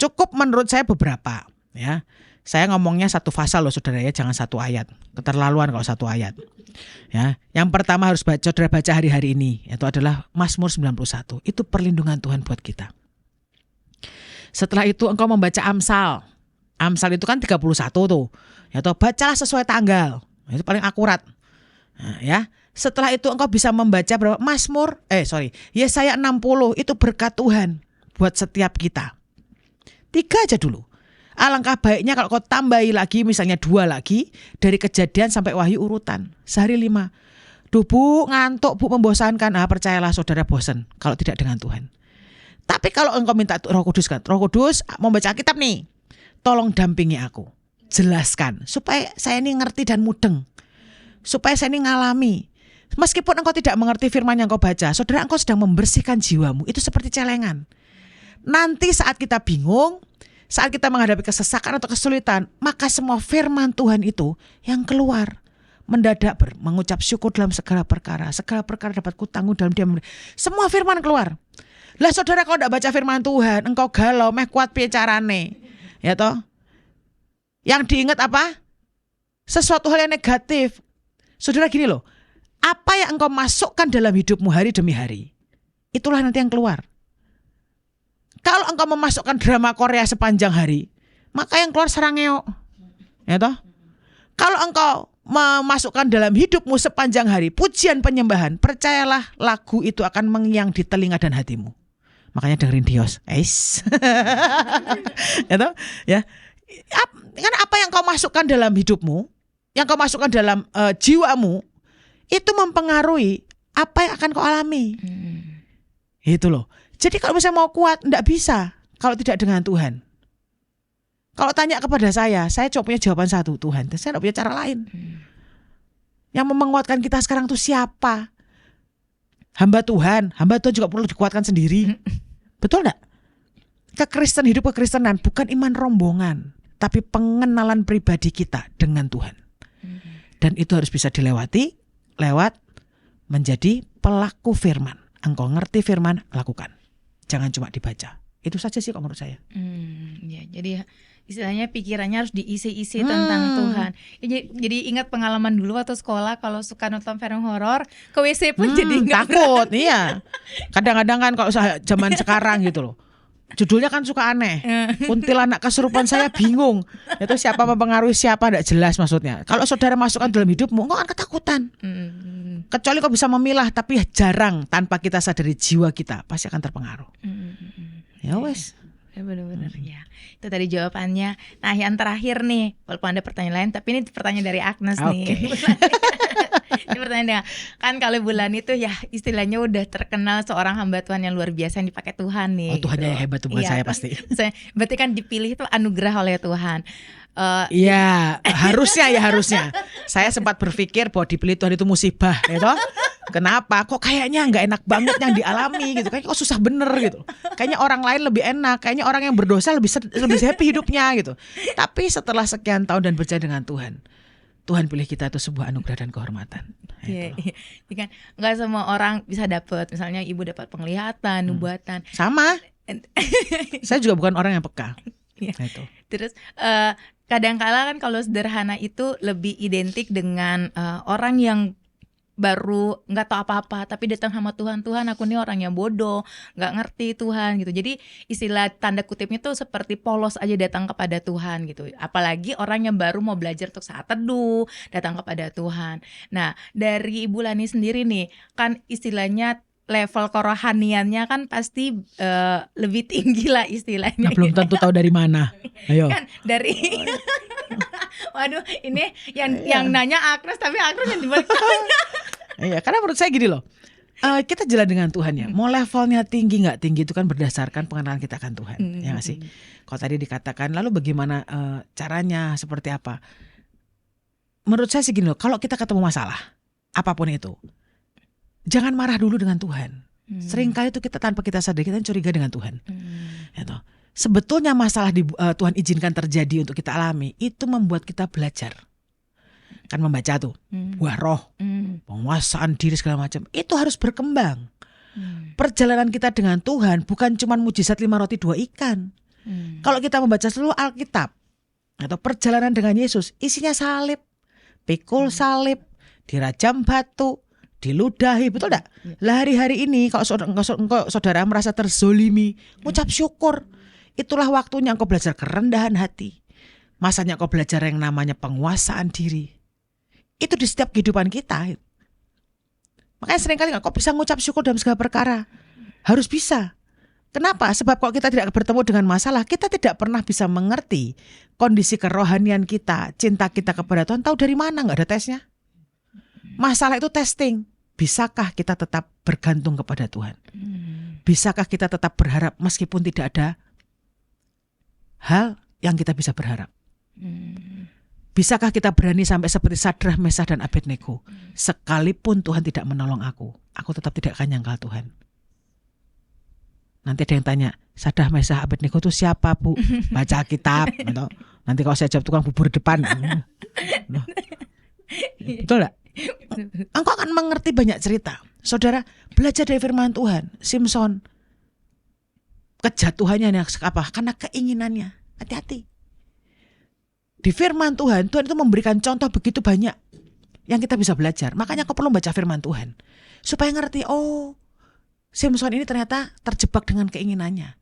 cukup menurut saya beberapa, ya. Saya ngomongnya satu pasal loh saudara ya, jangan satu ayat. Keterlaluan kalau satu ayat. Ya, yang pertama harus saudara baca hari-hari ini, itu adalah Mazmur 91. Itu perlindungan Tuhan buat kita. Setelah itu engkau membaca Amsal. Amsal itu kan 31 tuh. Ya toh, bacalah sesuai tanggal. Itu paling akurat. Nah, ya. Setelah itu engkau bisa membaca berapa? Yesaya 60, itu berkat Tuhan buat setiap kita. 3 aja dulu. Alangkah baiknya kalau kau tambahi lagi, misalnya 2 lagi, dari Kejadian sampai Wahyu urutan. Sehari 5. Duh Bu, ngantuk Bu, membosankan. Percayalah saudara bosan kalau tidak dengan Tuhan. Tapi kalau engkau minta Roh Kudus kan, Roh Kudus mau baca Alkitab nih, tolong dampingi aku, jelaskan supaya saya ini ngerti dan mudeng, supaya saya ini ngalami. Meskipun engkau tidak mengerti firman yang engkau baca, saudara, engkau sedang membersihkan jiwamu. Itu seperti celengan. Nanti saat kita bingung, saat kita menghadapi kesesakan atau kesulitan, maka semua firman Tuhan itu yang keluar. Mendadak mengucap syukur dalam segala perkara dapat kutanggung dalam dia. Semua firman keluar. Lah saudara, kalau tidak baca firman Tuhan, engkau galau, meh kuat piye carane, ya toh? Yang diingat apa? Sesuatu hal yang negatif. Saudara, gini loh, apa yang engkau masukkan dalam hidupmu hari demi hari, itulah nanti yang keluar. Kalau engkau memasukkan drama Korea sepanjang hari, maka yang keluar sarangeo, ya toh? Kalau engkau memasukkan dalam hidupmu sepanjang hari pujian penyembahan, percayalah lagu itu akan mengiang di telinga dan hatimu. Makanya dengerin Dios, ya toh? Ya, kan apa yang kau masukkan dalam hidupmu, yang kau masukkan dalam jiwamu, itu mempengaruhi apa yang akan kau alami. Itu loh. Jadi kalau misalnya mau kuat, enggak bisa kalau tidak dengan Tuhan. Kalau tanya kepada saya cuma punya jawaban satu, Tuhan. Saya enggak punya cara lain. Yang menguatkan kita sekarang itu siapa? Hamba Tuhan juga perlu dikuatkan sendiri. Betul enggak? Hidup kekristenan bukan iman rombongan, tapi pengenalan pribadi kita dengan Tuhan. Dan itu harus bisa dilewati lewat menjadi pelaku firman. Engkau ngerti firman, lakukan. Jangan cuma dibaca. Itu saja sih kalau menurut saya. Ya, jadi istilahnya pikirannya harus diisi-isi tentang Tuhan. Ya, jadi ingat pengalaman dulu waktu sekolah, kalau suka nonton film horor, ke WC pun jadi takut. Iya. Kadang-kadang kan kalau zaman sekarang gitu loh, judulnya kan suka aneh. Kuntilanak kesurupan, saya bingung. Itu siapa mempengaruhi siapa, tidak jelas maksudnya. Kalau saudara masukkan dalam hidupmu, engkau akan ketakutan. Kecuali kau bisa memilah, tapi jarang tanpa kita sadari jiwa kita pasti akan terpengaruh. Ya wes. Ya, benar-benar ya. Itu tadi jawabannya. Nah, yang terakhir nih, walaupun ada pertanyaan lain, tapi ini pertanyaan dari Agnes nih. Ini pertanyaan, kan kalau bulan itu ya istilahnya udah terkenal seorang hamba Tuhan yang luar biasa yang dipakai Tuhan nih. Tuhannya yang hebat, bukan saya pasti. Berarti kan dipilih itu anugerah oleh Tuhan. Iya, harusnya. Saya sempat berpikir bahwa dipilih Tuhan itu musibah, ya toh? Kenapa? Kok kayaknya nggak enak banget yang dialami gitu? Kayaknya kok susah bener gitu. Kayaknya orang lain lebih enak. Kayaknya orang yang berdosa lebih happy hidupnya gitu. Tapi setelah sekian tahun dan berjalan dengan Tuhan pilih kita itu sebuah anugerah dan kehormatan. Iya. Kan nggak semua orang bisa dapat. Misalnya ibu dapat penglihatan, nubuatan. Sama. Saya juga bukan orang yang peka. Ya. Itu. Terus kadang-kala kan kalau sederhana itu lebih identik dengan orang yang baru nggak tahu apa-apa, tapi datang sama Tuhan, aku nih orang yang bodoh, nggak ngerti Tuhan gitu. Jadi istilah tanda kutipnya tuh seperti polos aja datang kepada Tuhan gitu. Apalagi orang yang baru mau belajar untuk saat teduh datang kepada Tuhan. Nah, dari Ibu Lani sendiri nih, kan istilahnya level kerohaniannya kan pasti lebih tinggi lah istilahnya. Nah, belum tentu tahu dari mana. Ayo. Kan dari waduh, ini yang nanya Agnes, tapi Agnes yang dibalik tanya. Iya, karena menurut saya gini loh. Kita jalan dengan Tuhan ya. Mau levelnya tinggi nggak tinggi itu kan berdasarkan pengenalan kita akan Tuhan. Ya nggak sih? Kalau tadi dikatakan lalu bagaimana caranya, seperti apa? Menurut saya sih gini loh. Kalau kita ketemu masalah apapun itu, jangan marah dulu dengan Tuhan. Seringkali itu kita tanpa kita sadari kita curiga dengan Tuhan. Ya toh. Sebetulnya masalah Tuhan izinkan terjadi untuk kita alami, itu membuat kita belajar. Kan membaca tuh buah roh, penguasaan diri segala macam, itu harus berkembang. Perjalanan kita dengan Tuhan bukan cuma mujizat 5 roti 2 ikan. Kalau kita membaca seluruh Alkitab atau perjalanan dengan Yesus, isinya salib, pikul salib, dirajam batu, diludahi, betul enggak? Lah hari-hari ini kalau saudara merasa terzolimi, ngucap syukur. Itulah waktunya engkau belajar kerendahan hati. Masanya engkau belajar yang namanya penguasaan diri. Itu di setiap kehidupan kita. Makanya seringkali kok bisa ngucap syukur dalam segala perkara. Harus bisa. Kenapa? Sebab kalau kita tidak bertemu dengan masalah, kita tidak pernah bisa mengerti kondisi kerohanian kita, cinta kita kepada Tuhan. Tahu dari mana? Nggak ada tesnya. Masalah itu testing. Bisakah kita tetap bergantung kepada Tuhan? Bisakah kita tetap berharap meskipun tidak ada hal yang kita bisa berharap? Bisakah kita berani sampai seperti Sadrah, Mesah, dan Abednego? Sekalipun Tuhan tidak menolong aku tetap tidak akan nyangkal Tuhan. Nanti ada yang tanya, Sadrah, Mesah, Abednego itu siapa, Bu? Baca kitab. Gitu. Nanti kalau saya jawab tukang bubur depan. Betul gak? Engkau akan mengerti banyak cerita. Saudara, belajar dari firman Tuhan. Simpson, kejatuhannya apa? Karena keinginannya. Hati-hati. Di firman Tuhan itu memberikan contoh begitu banyak yang kita bisa belajar. Makanya kau perlu baca firman Tuhan. Supaya ngerti, oh, Simpson ini ternyata terjebak dengan keinginannya.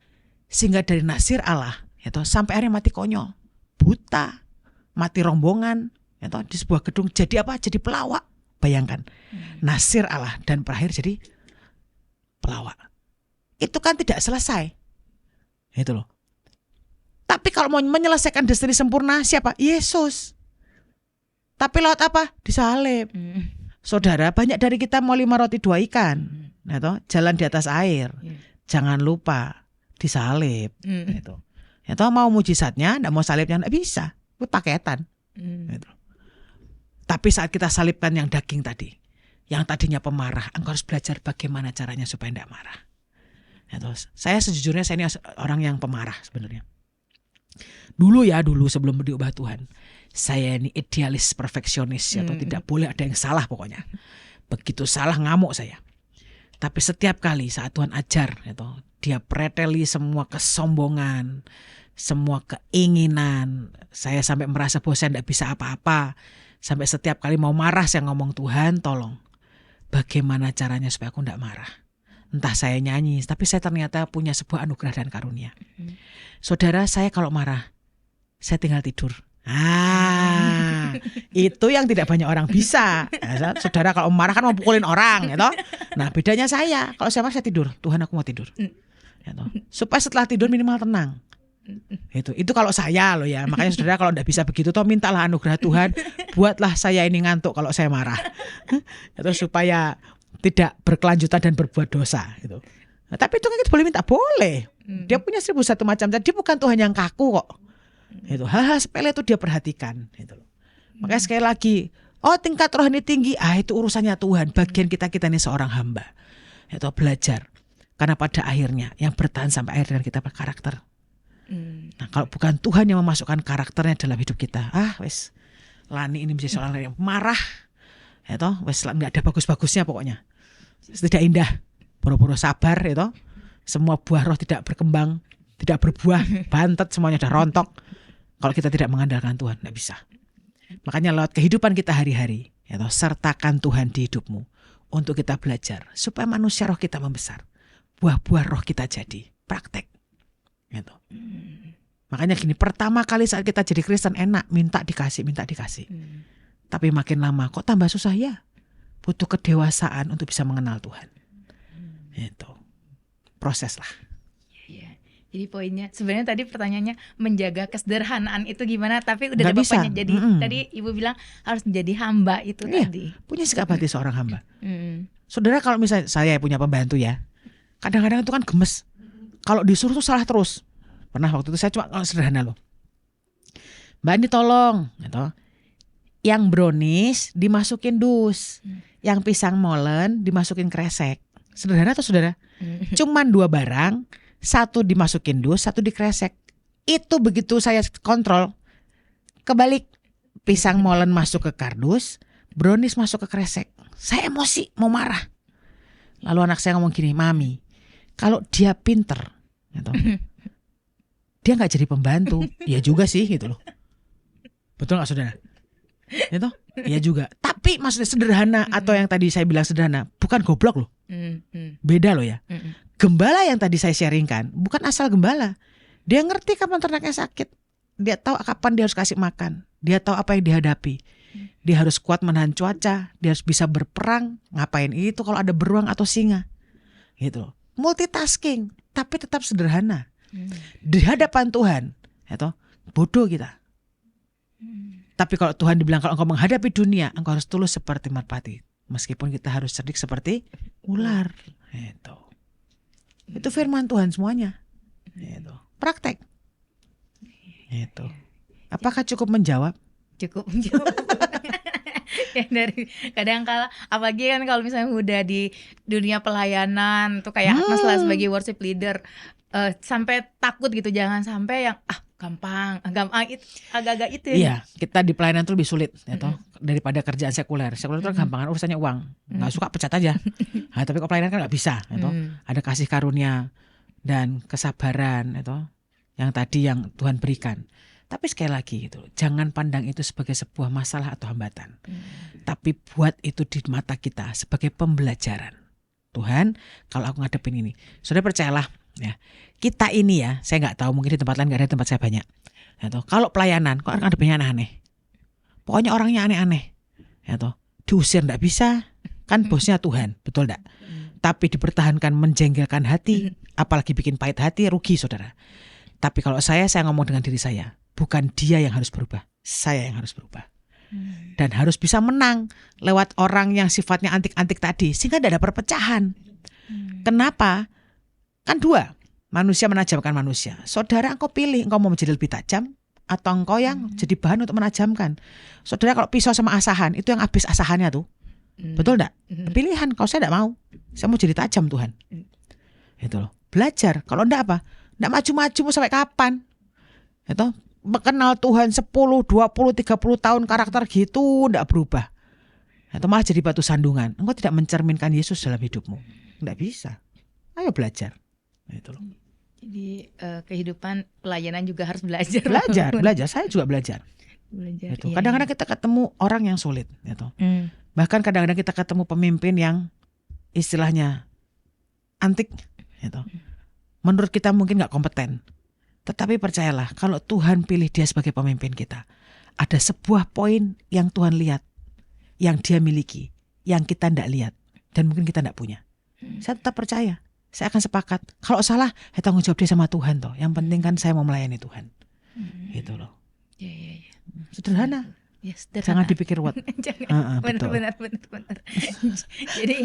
Sehingga dari naksir Allah, sampai akhirnya mati konyol. Buta, mati rombongan, di sebuah gedung. Jadi apa? Jadi pelawak. Bayangkan, naksir Allah dan berakhir jadi pelawak. Itu kan tidak selesai. Itu loh. Tapi kalau mau menyelesaikan destiny sempurna, siapa? Yesus. Tapi lewat apa? Disalib. Saudara, banyak dari kita mau 5 roti 2 ikan. Jalan di atas air. Jangan lupa disalib. Mau mujizatnya, enggak mau salibnya, enggak bisa. Itu paketan. Tapi saat kita salibkan yang daging tadi, yang tadinya pemarah, engkau harus belajar bagaimana caranya supaya enggak marah. Saya sejujurnya saya ini orang yang pemarah sebenarnya. Dulu sebelum diubah Tuhan, saya ini idealis, perfeksionis, tidak boleh ada yang salah pokoknya. Begitu salah ngamuk saya. Tapi setiap kali saat Tuhan ajar, dia preteli semua kesombongan, semua keinginan. Saya sampai merasa bahwa saya tidak bisa apa-apa. Sampai setiap kali mau marah saya ngomong, Tuhan tolong, bagaimana caranya supaya aku tidak marah. Entah saya nyanyi, tapi saya ternyata punya sebuah anugerah dan karunia. Saudara, saya kalau marah, saya tinggal tidur. Itu yang tidak banyak orang bisa. Saudara kalau marah kan mau pukulin orang. Nah bedanya saya, kalau saya marah saya tidur. Tuhan, aku mau tidur. Supaya setelah tidur minimal tenang. Itu kalau saya loh ya. Makanya saudara kalau tidak bisa begitu, mintalah anugerah Tuhan. Buatlah saya ini ngantuk kalau saya marah. Supaya tidak berkelanjutan dan berbuat dosa. Nah, tapi Tuhan kita boleh minta, boleh. Dia punya 1001 macam. Jadi bukan Tuhan yang kaku kok. Hal-hal sepele itu dia perhatikan. Makanya sekali lagi, tingkat rohani tinggi, itu urusannya Tuhan. Bagian kita ini seorang hamba. Belajar. Karena pada akhirnya yang bertahan sampai akhir dengan kita berkarakter. Nah kalau bukan Tuhan yang memasukkan karakternya dalam hidup kita, Lani ini menjadi seorang yang marah. Nggak ada bagus-bagusnya pokoknya. Tidak indah. Boro-boro sabar, semua buah roh tidak berkembang, tidak berbuah, bantet, semuanya udah rontok. Kalau kita tidak mengandalkan Tuhan, tidak bisa. Makanya lewat kehidupan kita hari-hari, sertakan Tuhan di hidupmu untuk kita belajar supaya manusia roh kita membesar, buah-buah roh kita jadi praktek. Makanya gini, pertama kali saat kita jadi Kristen enak, minta dikasih. Tapi makin lama kok tambah susah ya. Butuh kedewasaan untuk bisa mengenal Tuhan. Itu proses lah. Jadi poinnya sebenarnya tadi pertanyaannya menjaga kesederhanaan itu gimana, tapi udah Nggak ada bisa. bapaknya. Jadi tadi Ibu bilang harus menjadi hamba itu tadi. Punya sikap hati seorang hamba. Saudara, kalau misalnya saya punya pembantu ya, kadang-kadang itu kan gemes. Kalau disuruh tuh salah terus. Pernah waktu itu saya cuma sederhana loh. Mbak ini tolong, yang brownies dimasukin dus, yang pisang molen dimasukin kresek. Sederhana tuh saudara. Cuman 2 barang, 1 dimasukin dus, 1 dikresek. Itu begitu saya kontrol, kebalik. Pisang molen masuk ke kardus, brownies masuk ke kresek. Saya emosi, mau marah. Lalu anak saya ngomong gini, Mami, kalau dia pinter, dia nggak jadi pembantu. Ya juga sih gitu loh. Betul nggak saudara? Iya juga. Tapi maksudnya sederhana atau yang tadi saya bilang sederhana, bukan goblok loh. Beda loh ya. Gembala yang tadi saya sharingkan bukan asal gembala. Dia ngerti kapan ternaknya sakit. Dia tahu kapan dia harus kasih makan. Dia tahu apa yang dihadapi. Dia harus kuat menahan cuaca. Dia harus bisa berperang. Ngapain itu kalau ada beruang atau singa. Gitu loh. Multitasking, tapi tetap sederhana. Di hadapan Tuhan, bodoh kita. Tapi kalau Tuhan dibilang kalau engkau menghadapi dunia, engkau harus tulus seperti merpati. Meskipun kita harus cerdik seperti ular. Itu. Itu firman Tuhan semuanya. Itu. Praktek. Itu. Apakah cukup menjawab? Cukup menjawab. Ya dari kadang kala apalagi kan kalau misalnya udah di dunia pelayanan tuh kayak Agnes lah sebagai worship leader, sampai takut gitu, jangan sampai yang gampang itu agak-agak itu ya. Iya, kita di pelayanan tuh lebih sulit ya toh, daripada kerjaan sekuler. Sekuler itu gampangan urusannya uang, nggak suka pecat aja. Nah, tapi kalau pelayanan kan nggak bisa, ya toh. Ada kasih karunia dan kesabaran, ya toh, yang tadi yang Tuhan berikan. Tapi sekali lagi gitu, jangan pandang itu sebagai sebuah masalah atau hambatan, tapi buat itu di mata kita sebagai pembelajaran. Tuhan, kalau aku ngadepin ini, saudara percayalah ya, kita ini ya, saya nggak tahu mungkin di tempat lain nggak ada, tempat saya banyak. Ya toh, kalau pelayanan, kok ngadepinnya aneh-aneh. Pokoknya orangnya aneh-aneh, ya toh, diusir nggak bisa, kan bosnya Tuhan, betul nggak? Tapi dipertahankan menjengkelkan hati, apalagi bikin pahit hati, rugi saudara. Tapi kalau saya ngomong dengan diri saya, bukan dia yang harus berubah, saya yang harus berubah. Dan harus bisa menang lewat orang yang sifatnya antik-antik tadi, sehingga tidak ada perpecahan. Kenapa? Kan dua, manusia menajamkan manusia. Saudara, engkau pilih, engkau mau menjadi lebih tajam atau engkau yang jadi bahan untuk menajamkan. Saudara, kalau pisau sama asahan, itu yang habis asahannya tuh. Betul enggak? Pilihan, kalau saya enggak mau. Saya mau jadi tajam Tuhan. Itu loh. Belajar, kalau enggak apa? Enggak maju-maju mau sampai kapan? Itu kenal Tuhan 10, 20, 30 tahun karakter gitu enggak berubah. Itu malah jadi batu sandungan. Engkau tidak mencerminkan Yesus dalam hidupmu. Enggak bisa. Ayo belajar. Itu loh. Jadi kehidupan pelayanan juga harus belajar. Belajar. Saya juga belajar. Itu. Kadang-kadang kita ketemu orang yang sulit. Gitu. Bahkan kadang-kadang kita ketemu pemimpin yang istilahnya antik. Gitu. Menurut kita mungkin gak kompeten. Tetapi percayalah, kalau Tuhan pilih dia sebagai pemimpin kita, ada sebuah poin yang Tuhan lihat, yang dia miliki, yang kita tidak lihat, dan mungkin kita tidak punya. Saya tetap percaya, saya akan sepakat. Kalau salah, ya tanggung jawab dia sama Tuhan toh. Yang penting kan saya mau melayani Tuhan. Gitu loh. Ya. Sederhana. Ya, sederhana. Jangan dipikir what. Benar. Jadi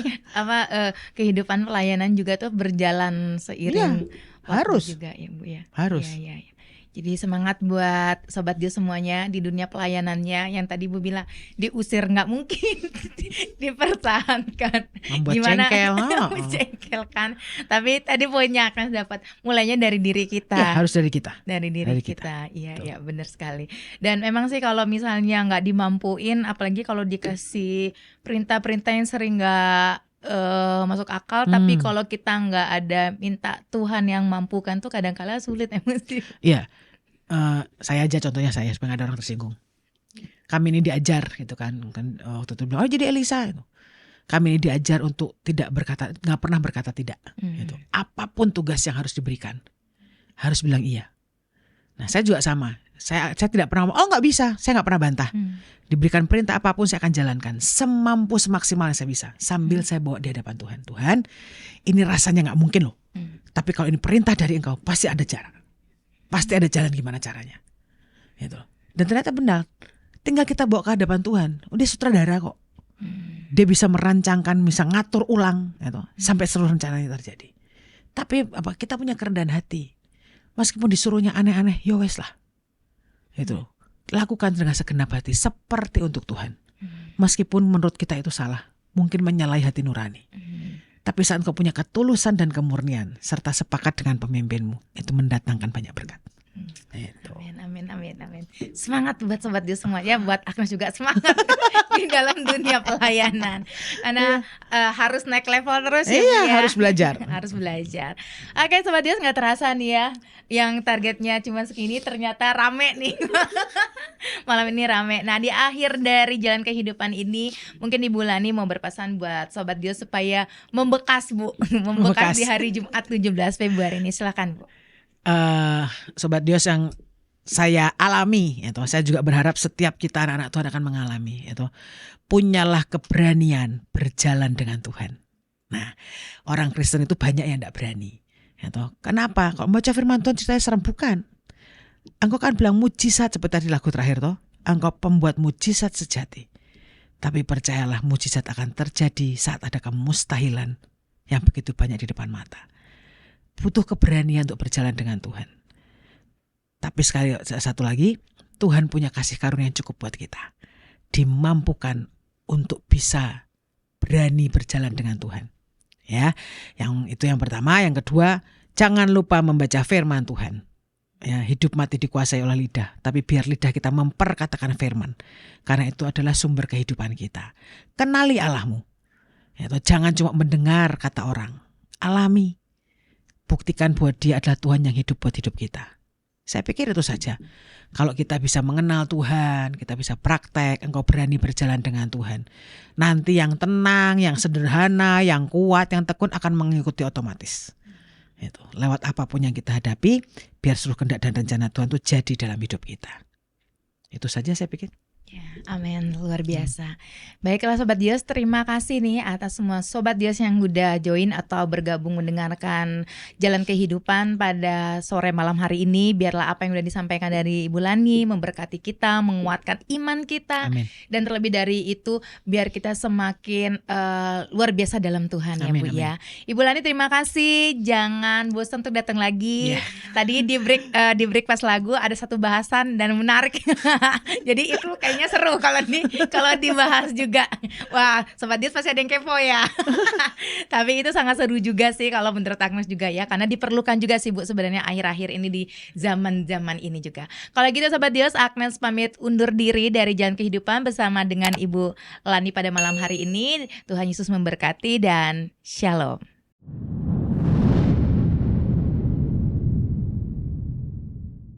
kehidupan pelayanan juga tuh berjalan seiring harus juga ya Bu ya. Harus. Ya. Jadi semangat buat Sobat Dio semuanya di dunia pelayanannya. Yang tadi Bu bilang diusir nggak mungkin, dipertahankan. Membuat Gimana? jengkel. Menjengkelkan. Tapi tadi poinnya akan dapat mulainya dari diri kita. Ya, harus dari kita. Dari diri kita. Iya, benar sekali. Dan memang sih kalau misalnya nggak dimampuin, apalagi kalau dikasih perintah-perintah yang sering nggak masuk akal, tapi kalau kita nggak ada minta Tuhan yang mampukan tuh kadang-kala sulit emosi. Iya. Saya aja contohnya saya supaya nggak ada orang tersinggung. Kami ini diajar gitu kan waktu itu bilang, jadi Elisa itu. Kami ini diajar untuk tidak berkata, nggak pernah berkata tidak. Gitu. Apapun tugas yang harus diberikan, harus bilang iya. Nah saya juga sama. Saya tidak pernah nggak bisa, saya nggak pernah bantah. Diberikan perintah apapun saya akan jalankan semampu semaksimal yang saya bisa, sambil saya bawa di hadapan Tuhan. Tuhan, ini rasanya nggak mungkin loh. Tapi kalau ini perintah dari Engkau, pasti ada cara. Pasti ada jalan gimana caranya. Gitu. Dan ternyata benar. Tinggal kita bawa ke hadapan Tuhan. Dia sutradara kok. Dia bisa merancangkan, bisa ngatur ulang gitu, sampai seluruh rencananya terjadi. Tapi kita punya kerendahan hati. Meskipun disuruhnya aneh-aneh, ya wes lah. Itu. Lakukan dengan segenap hati seperti untuk Tuhan. Meskipun menurut kita itu salah, mungkin menyalahi hati nurani. Tapi saat kau punya ketulusan dan kemurnian serta sepakat dengan pemimpinmu, itu mendatangkan banyak berkat. Amin. Semangat buat Sobat Dio semua ya, buat Agnes juga semangat di dalam dunia pelayanan. Karena harus naik level terus ya. Iya, harus belajar. Harus belajar. Oke, Sobat Dio, nggak terasa nih ya, yang targetnya cuma segini ternyata rame nih. Malam ini rame. Nah, di akhir dari jalan kehidupan ini, mungkin Ibu Lani mau berpesan buat Sobat Dio supaya membekas Bu, membekas di hari Jumat 17 Februari ini. Silakan Bu. Sobat Dios yang saya alami, saya juga berharap setiap kita anak-anak Tuhan akan mengalami, punyalah keberanian berjalan dengan Tuhan. Nah, orang Kristen itu banyak yang tidak berani. Kenapa? Kalau baca firman Tuhan ceritanya serem, bukan. Engkau kan bilang mujizat seperti tadi lagu terakhir toh. Engkau pembuat mujizat sejati. Tapi percayalah, mujizat akan terjadi saat ada kemustahilan yang begitu banyak di depan mata. butuh keberanian untuk berjalan dengan Tuhan. Tapi satu lagi, Tuhan punya kasih karunia yang cukup buat kita. Dimampukan untuk bisa berani berjalan dengan Tuhan. Ya, yang pertama. Yang kedua, jangan lupa membaca firman Tuhan. Ya, hidup mati dikuasai oleh lidah, tapi biar lidah kita memperkatakan firman, karena itu adalah sumber kehidupan kita. Kenali Allahmu. Ya, jangan cuma mendengar kata orang, alami. Buktikan bahwa Dia adalah Tuhan yang hidup buat hidup kita. Saya pikir itu saja. Kalau kita bisa mengenal Tuhan, kita bisa praktek, engkau berani berjalan dengan Tuhan. Nanti yang tenang, yang sederhana, yang kuat, yang tekun akan mengikuti otomatis. Itu. Lewat apapun yang kita hadapi, biar seluruh kehendak dan rencana Tuhan itu jadi dalam hidup kita. Itu saja saya pikir. Ya, amin, luar biasa. Baiklah Sobat Dios, terima kasih nih atas semua Sobat Dios yang udah join atau bergabung mendengarkan Jalan Kehidupan pada sore malam hari ini. Biarlah apa yang udah disampaikan dari Ibu Lani memberkati kita, menguatkan iman kita. Amin. Dan terlebih dari itu, biar kita semakin luar biasa dalam Tuhan. Amin, ya Bu amin. ya. Ibu Lani terima kasih, jangan bosan untuk datang lagi. Yeah. Tadi di break pas lagu ada satu bahasan dan menarik. Jadi itu kayaknya seru kalau dibahas juga. Wah, Sobat Dios pasti ada yang kepo ya. Tapi itu sangat seru juga sih kalau menurut Agnes juga ya, karena diperlukan juga sih Bu sebenarnya akhir-akhir ini di zaman-zaman ini juga. Kalau gitu Sobat Dios, Agnes pamit undur diri dari Jalan Kehidupan bersama dengan Ibu Lani pada malam hari ini. Tuhan Yesus memberkati dan shalom.